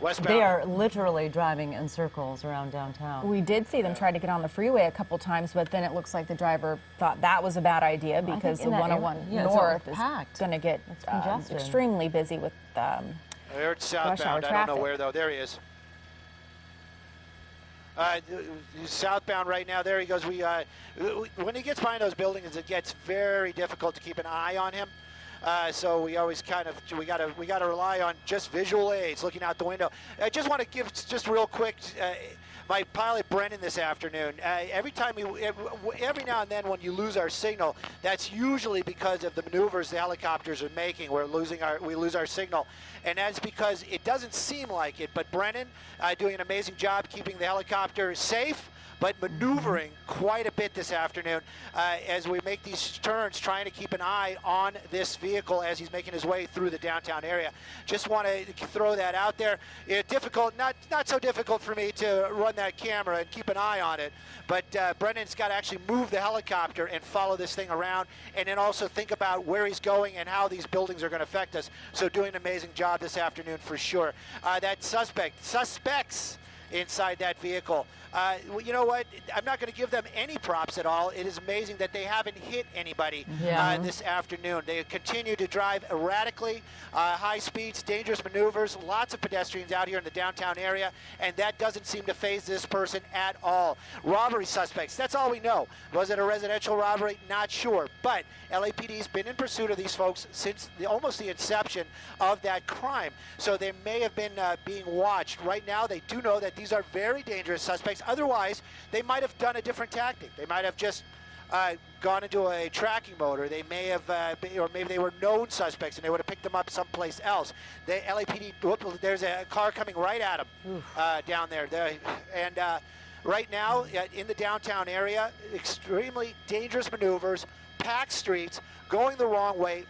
Westbound. they are literally driving in circles around downtown. We did see them try to get on the freeway a couple times, but then it looks like the driver thought that was a bad idea because the in that 101 area, yeah, it's North is packed. going to get It's congested. extremely busy with There's rush hour southbound. I don't know traffic. where though. There he is. Southbound right now. There he goes. When he gets behind those buildings, it gets very difficult to keep an eye on him. So we always kind of we gotta rely on just visual aids, looking out the window. I just want to give just real quick. My pilot Brennan this afternoon. Every now and then when you lose our signal, that's usually because of the maneuvers the helicopters are making. We lose our signal, and that's because it doesn't seem like it. But Brennan doing an amazing job keeping the helicopter safe, but maneuvering quite a bit this afternoon as we make these turns, trying to keep an eye on this vehicle as he's making his way through the downtown area. Just want to throw that out there. Difficult, not so difficult for me to run that camera and keep an eye on it, but Brendan's got to actually move the helicopter and follow this thing around, and then also think about where he's going and how these buildings are going to affect us. So doing an amazing job this afternoon for sure. That suspects inside that vehicle. You know what? I'm not going to give them any props at all. It is amazing that they haven't hit anybody this afternoon. They continue to drive erratically, high speeds, dangerous maneuvers, lots of pedestrians out here in the downtown area, and that doesn't seem to faze this person at all. Robbery suspects, that's all we know. Was it a residential robbery? Not sure, but LAPD's been in pursuit of these folks since almost the inception of that crime, so they may have been being watched. Right now, they do know that these are very dangerous suspects. Otherwise, they might have done a different tactic. They might have just gone into a tracking mode, or they may have, or maybe they were known suspects and they would have picked them up someplace else. The LAPD, there's a car coming right at them down there. And right now, in the downtown area, extremely dangerous maneuvers, packed streets, going the wrong way.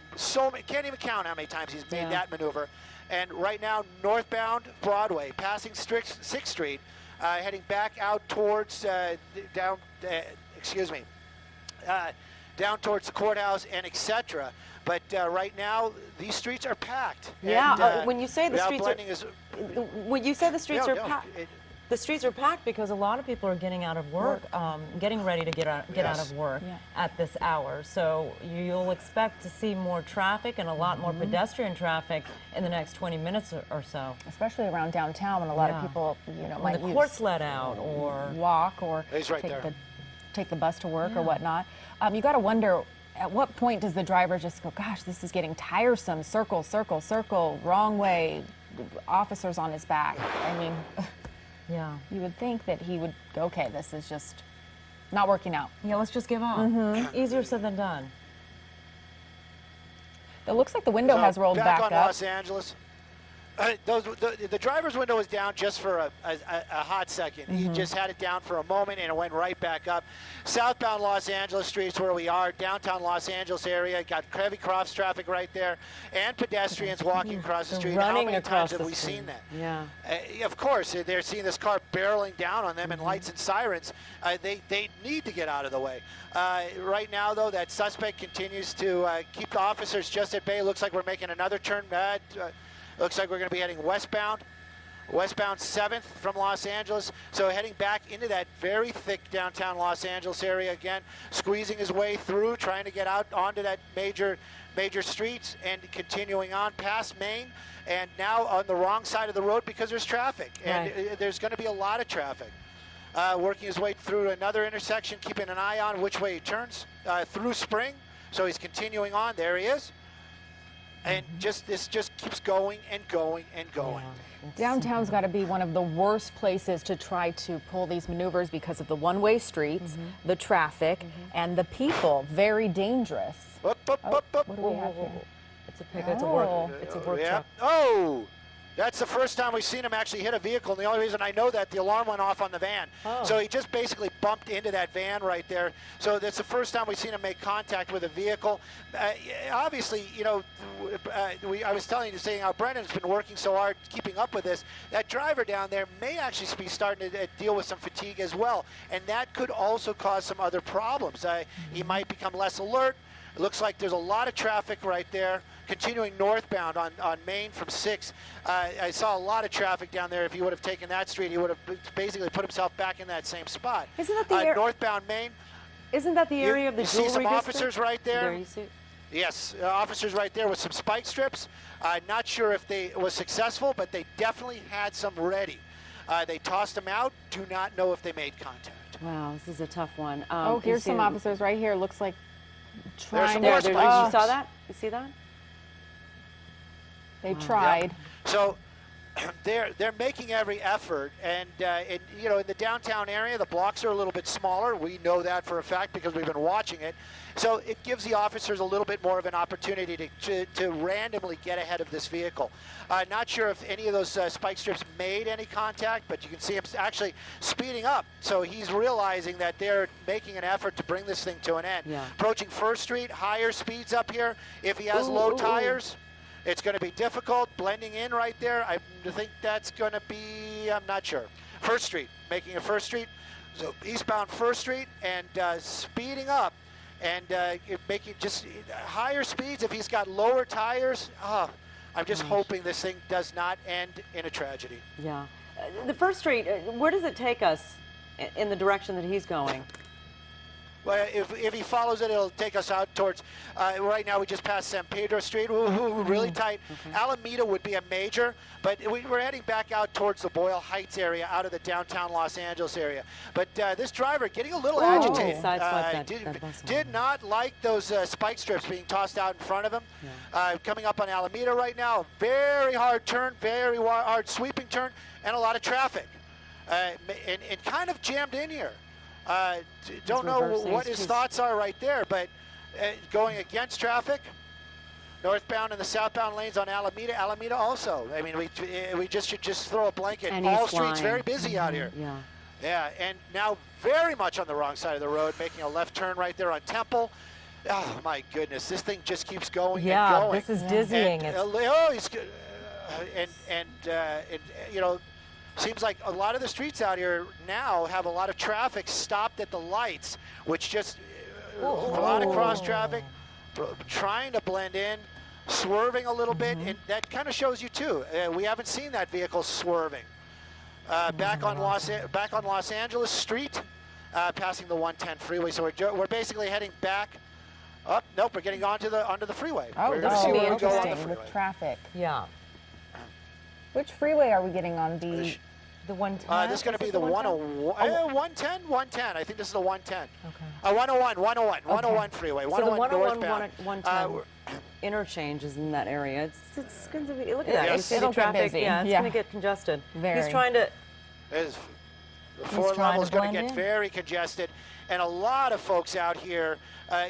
Can't even count how many times he's made that maneuver. And right now, northbound Broadway, passing 6th Street, heading back out towards down towards the courthouse and etc. But right now, these streets are packed. Yeah. And, when you say the streets are packed. The streets are packed because a lot of people are getting out of work, getting ready to get out of work at this hour. So you'll expect to see more traffic and a lot more pedestrian traffic in the next 20 minutes or so. especially around downtown when a lot of people, When might the court's let out or walk or He's right take the bus to work or whatnot. You got to wonder, at what point does the driver just go, gosh, this is getting tiresome, circle, circle, circle, wrong way, officers on his back. I mean, yeah. you would think that he would go, okay, this is just not working out. Yeah, let's just give up. Easier said than done. It looks like the window has rolled back on up. Los Angeles. The driver's window was down just for a hot second. He just had it down for a moment and it went right back up. Southbound Los Angeles streets where we are, downtown Los Angeles area, got heavy cross traffic right there, and pedestrians walking across the street. How many times have we seen that? Yeah. Of course, they're seeing this car barreling down on them and lights and sirens. They need to get out of the way. Right now, though, that suspect continues to keep the officers just at bay. Looks like we're making another turn. Looks like we're going to be heading westbound 7th from Los Angeles. So heading back into that very thick downtown Los Angeles area again, squeezing his way through, trying to get out onto that major streets and continuing on past Main, and now on the wrong side of the road because there's traffic. And there's going to be a lot of traffic. Working his way through another intersection, keeping an eye on which way he turns through Spring. So he's continuing on. There he is. And this just keeps going and going and going. Downtown's got to be one of the worst places to try to pull these maneuvers because of the one-way streets, the traffic, and the people. Very dangerous. What do we have here? It's a pick. It's a work. It's a work truck. Oh, that's the first time we've seen him actually hit a vehicle. And the only reason I know that, the alarm went off on the van. So he just basically bumped into that van right there. So that's the first time we've seen him make contact with a vehicle. Obviously, I was saying how Brendan's been working so hard, keeping keeping up with this, that driver down there may actually be starting to deal with some fatigue as well, and that could also cause some other problems. He might become less alert. It looks like there's a lot of traffic right there. Continuing northbound on Main from 6. I saw a lot of traffic down there. If he would have taken that street, he would have basically put himself back in that same spot. Isn't that the northbound Main? Isn't that the area of the jewelry district? You see some district? officers right there? There you see. Yes, officers right there with some spike strips. Not sure if they was successful, but they definitely had some ready. They tossed them out. Do not know if they made contact. Wow, this is a tough one. Oh, here's some officers right here. Looks like trying There's to. some more You saw that? You see that? They tried. Yep. So they're making every effort, and you know, in the downtown area, the blocks are a little bit smaller. We know that for a fact because we've been watching it. So it gives the officers a little bit more of an opportunity to randomly get ahead of this vehicle. Not sure if any of those spike strips made any contact, but you can see him actually speeding up. So he's realizing that they're making an effort to bring this thing to an end. Yeah. Approaching First Street, higher speeds up here. If he has low tires, it's going to be difficult blending in right there. I think that's going to be, I'm not sure. First Street, making a First Street. So eastbound First Street and speeding up and making just higher speeds. If he's got lower tires, I'm just hoping this thing does not end in a tragedy. Yeah. The First Street, where does it take us in the direction that he's going? Well, if he follows it, it'll take us out towards, right now we just passed San Pedro Street, really tight. Alameda would be a major, but we're heading back out towards the Boyle Heights area, out of the downtown Los Angeles area. But this driver getting a little agitated. Did not like those spike strips being tossed out in front of him. Yeah. Coming up on Alameda right now, very hard turn, very hard sweeping turn, and a lot of traffic. And kind of jammed in here. Don't know what his thoughts are right there, but going against traffic, northbound and the southbound lanes on Alameda. Alameda also. I mean, we just should just throw a blanket. And all flying. streets very busy out here. Yeah. Yeah, and now very much on the wrong side of the road, making a left turn right there on Temple. Oh my goodness, this thing just keeps going and going. This is dizzying. And you know. Seems like a lot of the streets out here now have a lot of traffic stopped at the lights, which just a lot of cross traffic, trying to blend in, swerving a little bit, and that kind of shows you too. We haven't seen that vehicle swerving. Back on Los Angeles Street, passing the 110 freeway. So we're basically heading back. Up, nope, we're getting onto the freeway. We're going to see where we go on the freeway. With traffic. Yeah. Which freeway are we getting on? The 110? This is going to be the 101. 110? 110. I think this is the 110. Okay. 101. 101 freeway. 101 so the 101 110 interchange is in that area. It's going to be, look at that. Yes. You see the It'll get traffic. busy. Yeah, it's Yeah. going to get congested. Very. He's trying to... The 4 level is going to get very congested, and a lot of folks out here.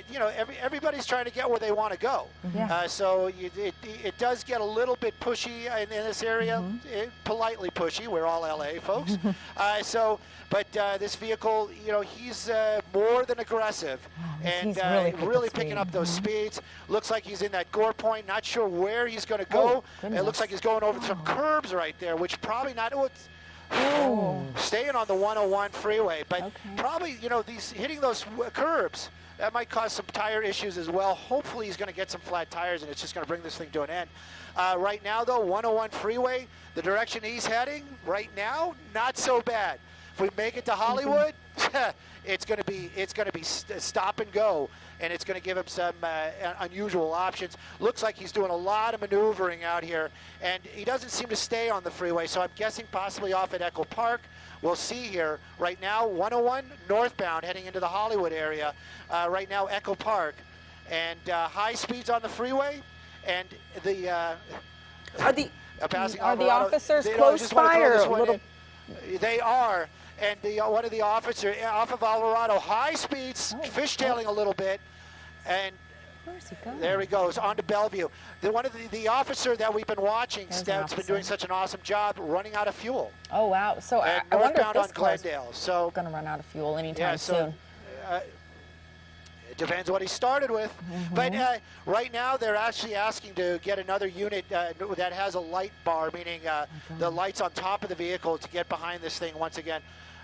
You know, everybody's trying to get where they want to go. So it does get a little bit pushy in this area, politely pushy. We're all LA folks. But this vehicle, you know, he's more than aggressive, and really picking up those speeds. Looks like he's in that gore point. Not sure where he's going to go. It looks like he's going over some curbs right there, which probably not. Staying on the 101 freeway, but probably, you know, hitting those curbs, that might cause some tire issues as well. Hopefully he's going to get some flat tires, and it's just going to bring this thing to an end. Right now, though, 101 freeway, the direction he's heading right now, not so bad. If we make it to Hollywood, it's going to be stop and go, and it's going to give him some unusual options. Looks like he's doing a lot of maneuvering out here, and he doesn't seem to stay on the freeway, so I'm guessing possibly off at Echo Park. We'll see here. Right now, 101 northbound heading into the Hollywood area. Right now, Echo Park, and high speeds on the freeway, and the passing Are the officers I close just want to by throw or this a one little? in. They are, and one of the officers off of Alvarado, high speeds, fishtailing a little bit, and Where's he going? there he goes, on to Bellevue. One of the officer that we've been watching, that's been doing such an awesome job, running out of fuel. Oh wow! So I wonder if Northbound on this car's Glendale. So going to run out of fuel anytime soon. It depends what he started with. But right now, they're actually asking to get another unit that has a light bar, meaning the lights on top of the vehicle to get behind this thing once again.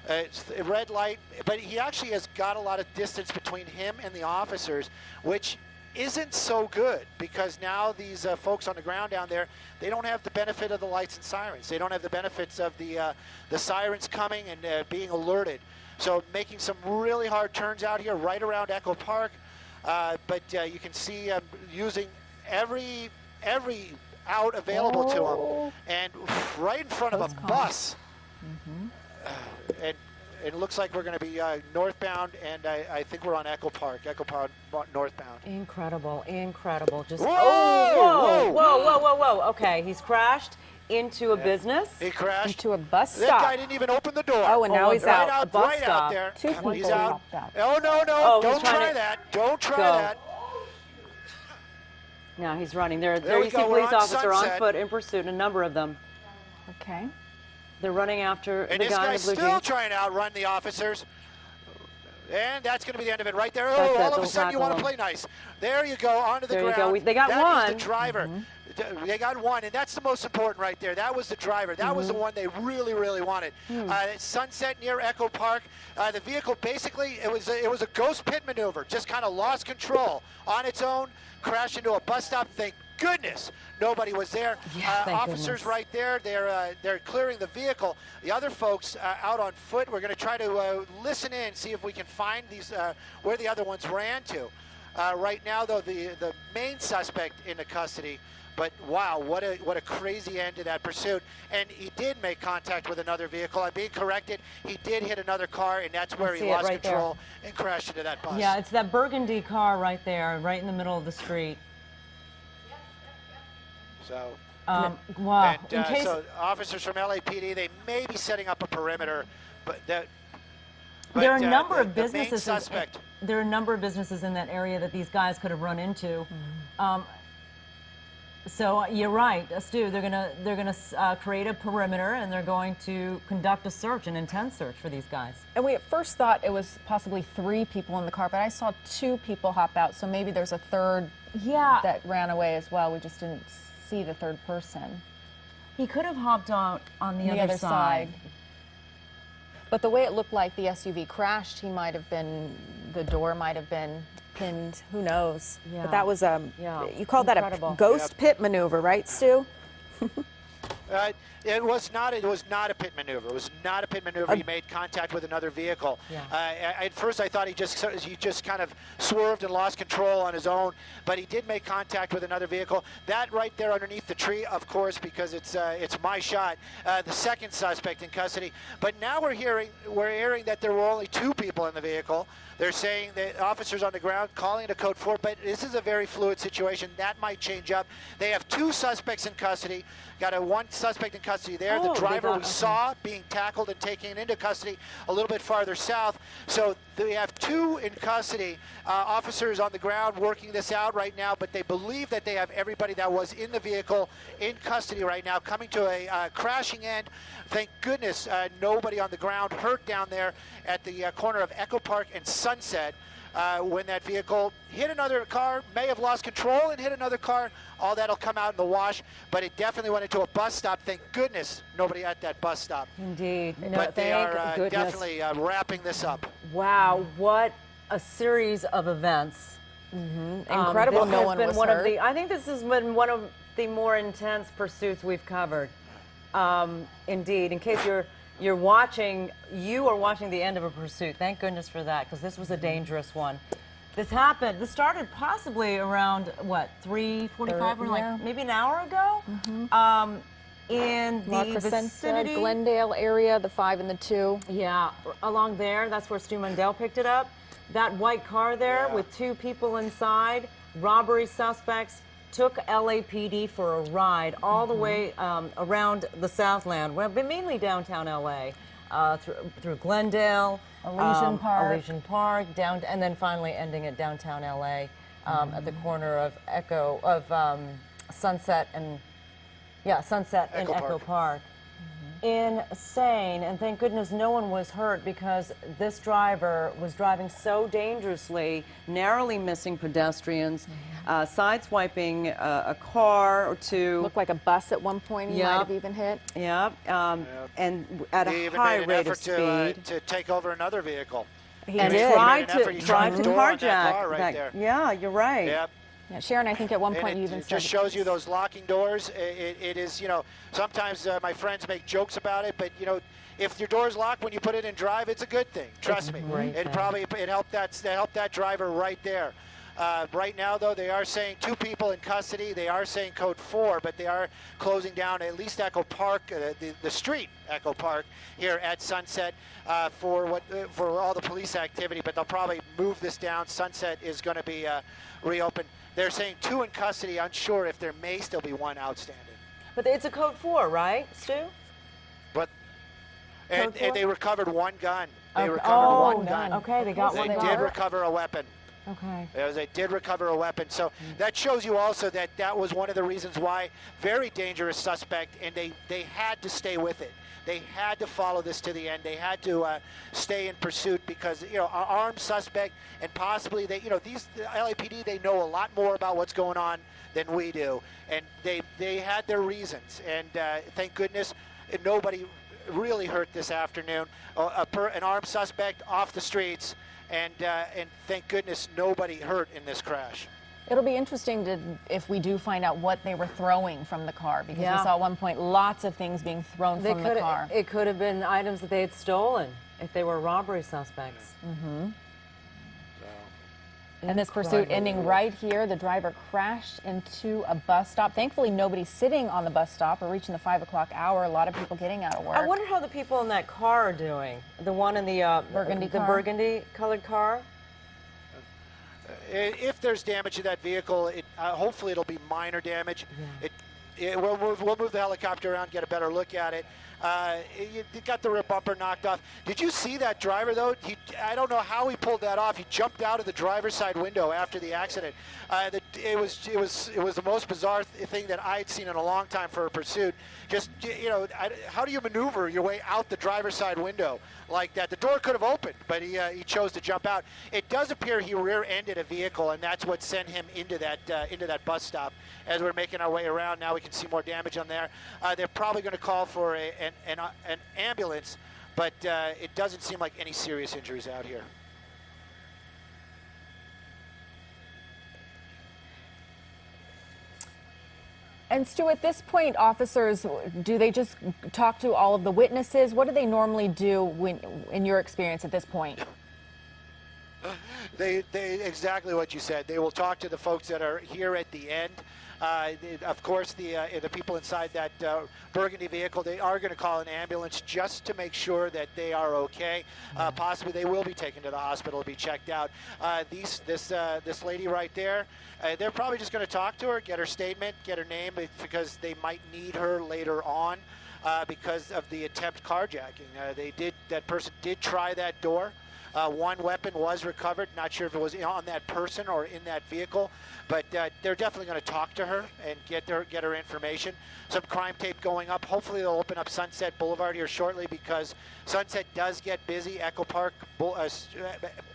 It's a red light, but he actually has got a lot of distance between him and the officers, which isn't so good, because now these folks on the ground down there, they don't have the benefit of the lights and sirens. They don't have the benefits of the sirens coming and being alerted. So making some really hard turns out here right around Echo Park, but you can see using every out available to him, and right in front of a bus. And it looks like we're going to be northbound, and I think we're on Echo Park northbound. Incredible, incredible. Just Whoa! whoa, whoa, whoa, whoa, whoa. Okay, he's crashed into a business. He crashed Into a bus That stop. guy didn't even open the door. Oh, and now he's right out. out, A bus right stop. out there. Two people He's out. hopped out. Oh no, no! Oh, he's Don't trying try to that! Don't try go. that! Now he's running. There we you see go. We're police on officer on Sunset. foot in pursuit, a number of them. Okay. They're running after And the this guy in guy's the blue still jeans. trying to outrun the officers. And that's going to be the end of it right there. That's Oh, it. all of a Don't sudden you tackle want to him. play nice. There you go, onto the There you ground. go. They got That is one. the driver. They got one, and that's the most important right there. That was the driver. That was the one they really, really wanted. Sunset near Echo Park. The vehicle basically, it was a ghost pit maneuver. Just kind of lost control on its own, crashed into a bus stop. Thank goodness nobody was there. Yeah, thank Officers goodness. right there. They're clearing the vehicle. The other folks out on foot. We're going to try to listen in, see if we can find these where the other ones ran to. Right now, though, the main suspect into custody. But wow, what a crazy end to that pursuit. And he did make contact with another vehicle. I'm being corrected. He did hit another car, and that's where he see it lost right there. control and crashed into that bus. Yeah, it's that burgundy car right there, right in the middle of the street. So, Wow. and, In case, so officers from LAPD, they may be setting up a perimeter, but that. there are a but, number of the main businesses. suspect. There are a number of businesses in that area that these guys could have run into. So you're right, Stu. They're gonna create a perimeter, and they're going to conduct a search, an intense search for these guys. And we at first thought it was possibly 3 people in the car, but I saw 2 people hop out, so maybe there's a third that ran away as well. We just didn't see the third person. He could have hopped out on the The other side. But the way it looked like the SUV crashed, the door might have been pinned. Who knows? Yeah. But that was Yeah. you called that Incredible. a ghost pit maneuver, right, Stu? It was not. It was not a pit maneuver. It was not a pit maneuver. He made contact with another vehicle. Yeah. At first, I thought he just kind of swerved and lost control on his own, but he did make contact with another vehicle. That right there underneath the tree, of course, because it's my shot. The second suspect in custody. But now we're hearing that there were only 2 people in the vehicle. They're saying that officers on the ground calling it a code 4, but this is a very fluid situation. That might change up. They have 2 suspects in custody. Got one suspect in custody there. Oh, The they driver got- we saw being tackled and taken into custody a little bit farther south. So they have 2 in custody. Officers on the ground working this out right now, but they believe that they have everybody that was in the vehicle in custody right now, coming to a crashing end. Thank goodness nobody on the ground hurt down there at the corner of Echo Park and Sunset. When that vehicle hit another car, may have lost control and hit another car. All that'll come out in the wash, but it definitely went into a bus stop. Thank goodness nobody at that bus stop. Indeed. No, But they thank are goodness. definitely wrapping this up. Wow, what a series of events. Incredible. This No has one been was one hurt. of the. I think this has been one of the more intense pursuits we've covered. Indeed. In case you're watching, you are watching the end of a pursuit. Thank goodness for that, because this was a dangerous one. This started possibly around, what, 3:45, or like yeah. maybe an hour ago? In La the Crescenta, vicinity. Glendale area, the 5 and the 2. Yeah, along there, that's where Stu Mundell picked it up. That white car there Yeah. with 2 people inside, robbery suspects, took LAPD for a ride all the way around the Southland, well, but mainly downtown LA, through Glendale, Elysian Park. Elysian Park, down, and then finally ending at downtown LA at the corner of Sunset and Sunset Echo and Echo Park. Park. insane, and thank goodness no one was hurt because this driver was driving so dangerously, narrowly missing pedestrians, sideswiping a car or two. Looked like a bus at one point he might have even hit. Yeah, and at He a even high made an rate of effort speed. to take over another vehicle. He And did. tried He made an effort. to He tried to carjack that car right there. Yeah, you're right. Yep. Yeah, Sharon, I think at one point And you it even said just shows you those locking doors. It is, you know, sometimes my friends make jokes about it, but, you know, if your door's locked when you put it in drive, it's a good thing. Trust me. It helped that driver right there. Right now, though, they are saying 2 people in custody. They are saying code 4, but they are closing down at least Echo Park, the street Echo Park here at Sunset for all the police activity. But they'll probably move this down. Sunset is going to be reopened. They're saying 2 in custody. Unsure if there may still be 1 outstanding. But it's a code 4, right, Stu? But and they recovered 1 gun. They Okay. recovered 1 gun. Okay, they got They one. did recover a weapon. Okay. They did recover a weapon. So that shows you also that that was one of the reasons why very dangerous suspect, and they had to stay with it. They had to follow this to the end. They had to stay in pursuit because, you know, an armed suspect and possibly the LAPD, they know a lot more about what's going on than we do. And they had their reasons. And thank goodness nobody really hurt this afternoon. An armed suspect off the streets. And thank goodness nobody hurt in this crash. It'll be interesting if we do find out what they were throwing from the car, because we saw at one point lots of things being thrown from the car. It could have been items that they had stolen if they were robbery suspects. And this pursuit ending right here. The driver crashed into a bus stop. Thankfully, nobody's sitting on the bus stop. We're reaching the 5 o'clock hour. A lot of people getting out of work. I wonder how the people in that car are doing. The one in the burgundy colored car. If there's damage to that vehicle, hopefully it'll be minor damage. We'll move the helicopter around, get a better look at it. It got the rear bumper knocked off. Did you see that driver, though? I don't know how he pulled that off. He jumped out of the driver's side window after the accident. It was the most bizarre thing that I had seen in a long time for a pursuit. Just, you know, how do you maneuver your way out the driver's side window like that? The door could have opened, but he chose to jump out. It does appear he rear-ended a vehicle, and that's what sent him into that bus stop. As we're making our way around now, we can see more damage on there. They're probably going to call for an ambulance, but it doesn't seem like any serious injuries out here. And Stu, at this point, officers, do they just talk to all of the witnesses? What do they normally do in your experience at this point? They exactly what you said. They will talk to the folks that are here at the end. Of course, the people inside that burgundy vehicle, they are going to call an ambulance just to make sure that they are okay. Possibly they will be taken to the hospital to be checked out. This lady right there, they're probably just going to talk to her, get her statement, get her name, because they might need her later on because of the attempt carjacking. That person did try that door. 1 weapon was recovered. Not sure if it was on that person or in that vehicle, but they're definitely going to talk to her and get her information. Some crime tape going up. Hopefully they'll open up Sunset Boulevard here shortly, because Sunset does get busy. Echo Park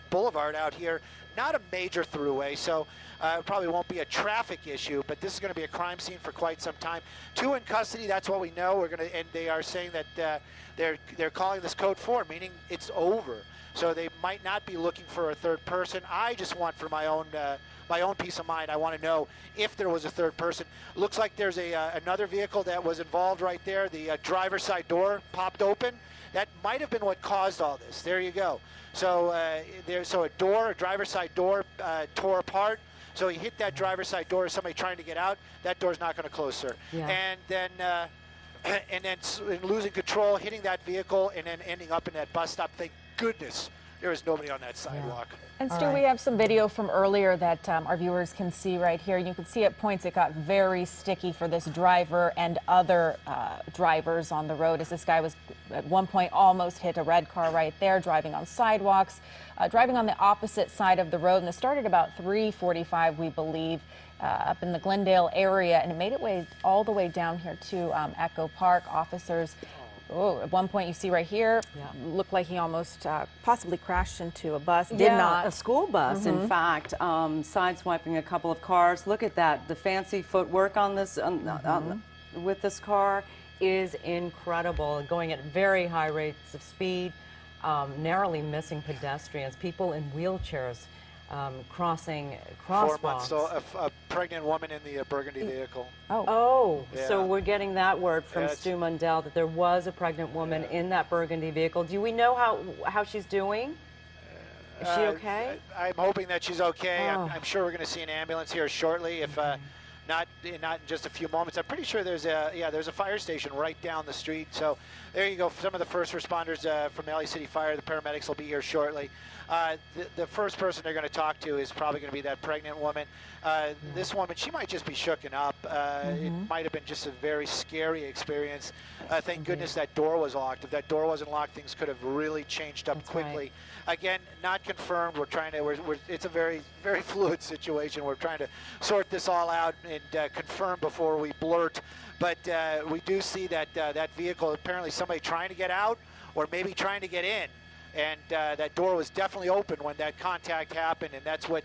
Boulevard out here, not a major throughway, so it probably won't be a traffic issue, but this is going to be a crime scene for quite some time. 2 in custody, that's what we know. And they are saying that they're calling this code 4, meaning it's over. So they might not be looking for a third person. I just want, for my own peace of mind, I want to know if there was a third person. Looks like there's another vehicle that was involved right there. The driver's side door popped open. That might have been what caused all this. There you go. So a driver's side door tore apart. So he hit that driver's side door. Somebody trying to get out. That door's not going to close, sir. Yeah. And then losing control, hitting that vehicle, and then ending up in that bus stop. Thank goodness there is nobody on that sidewalk. And Stu, we have some video from earlier that our viewers can see right here. You can see at points it got very sticky for this driver and other drivers on the road, as this guy was at one point almost hit a red car right there, driving on sidewalks, driving on the opposite side of the road. And this started about 3:45, we believe, up in the Glendale area, and it made its way all the way down here to Echo Park. Officers Oh, at one point you see right here, Looked like he almost possibly crashed into a bus. Did Yeah, not. a school bus, in fact, sideswiping a couple of cars. Look at that. The fancy footwork on this, with this car is incredible. Going at very high rates of speed, narrowly missing pedestrians, people in wheelchairs crossing crosswalks. 4 months old, a pregnant woman in the burgundy vehicle. Oh, Yeah. so we're getting that word from Yeah, Stu Mundell that there was a pregnant woman in that burgundy vehicle. Do we know how she's doing? Is she okay? I'm hoping that she's okay. Oh. I'm sure we're going to see an ambulance here shortly. If not in just a few moments. I'm pretty sure there's a fire station right down the street. So there you go. Some of the first responders from LA City Fire, the paramedics will be here shortly. The first person they're going to talk to is probably going to be that pregnant woman. This woman, she might just be shooken up. It might have been just a very scary experience. Thank goodness that door was locked. If that door wasn't locked, things could have really changed up That's quickly. Again, not confirmed. We're trying to. It's a very, very fluid situation. We're trying to sort this all out and confirm before we blurt. But we do see that that vehicle, apparently somebody trying to get out or maybe trying to get in. And that door was definitely open when that contact happened, and that's what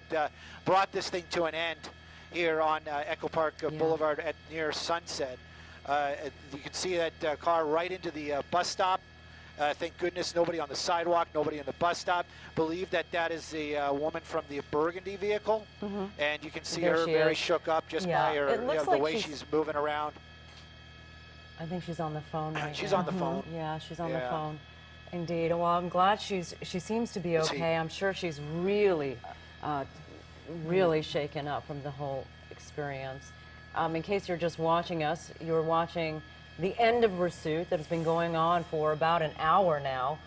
brought this thing to an end here on Echo Park Boulevard near Sunset. You can see that car right into the bus stop. Thank goodness nobody on the sidewalk, nobody in the bus stop. Believe that is the woman from the burgundy vehicle, and you can see There her she very is. shook up just by her, It looks the like way she's moving around. I think she's on the phone right She's now. on the phone. Yeah, she's on the Yeah. phone. Indeed. Well, I'm glad she seems to be okay. I'm sure she's really, really shaken up from the whole experience. In case you're just watching us, you're watching the end of pursuit that has been going on for about an hour now.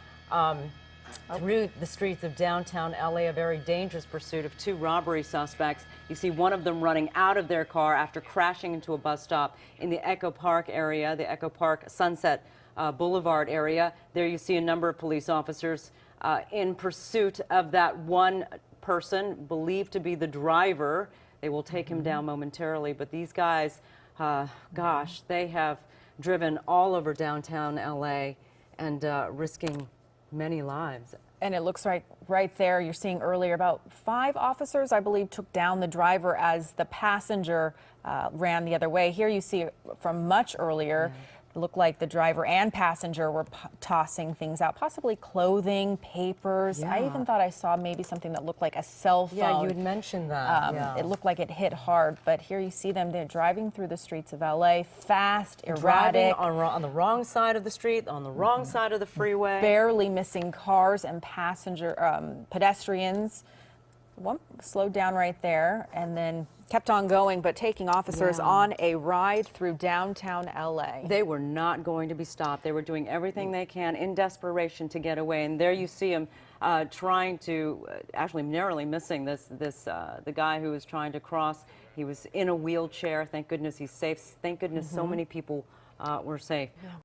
Through the streets of downtown LA, a very dangerous pursuit of two robbery suspects. You see one of them running out of their car after crashing into a bus stop in the Echo Park area, the Echo Park Sunset Boulevard area. There you see a number of police officers in pursuit of that one person believed to be the driver. They will take him down momentarily, but these guys, gosh, they have driven all over downtown LA and risking many lives. And it looks like right there, you're seeing earlier about 5 officers, I believe, took down the driver as the passenger ran the other way. Here you see from much earlier, it looked like the driver and passenger were tossing things out, possibly clothing, papers. I even thought I saw maybe something that looked like a cell phone. Yeah, you had mentioned that. It looked like it hit hard, but here you see them. They're driving through the streets of LA, fast, Driving erratic. on the wrong side of the street, on the wrong side of the freeway. Barely missing cars and pedestrians. One slowed down right there and then Kept on going, but taking officers on a ride through downtown LA. They were not going to be stopped. They were doing everything they can in desperation to get away. And there you see him trying to, actually narrowly missing the guy who was trying to cross. He was in a wheelchair. Thank goodness he's safe. Thank goodness so many people were safe.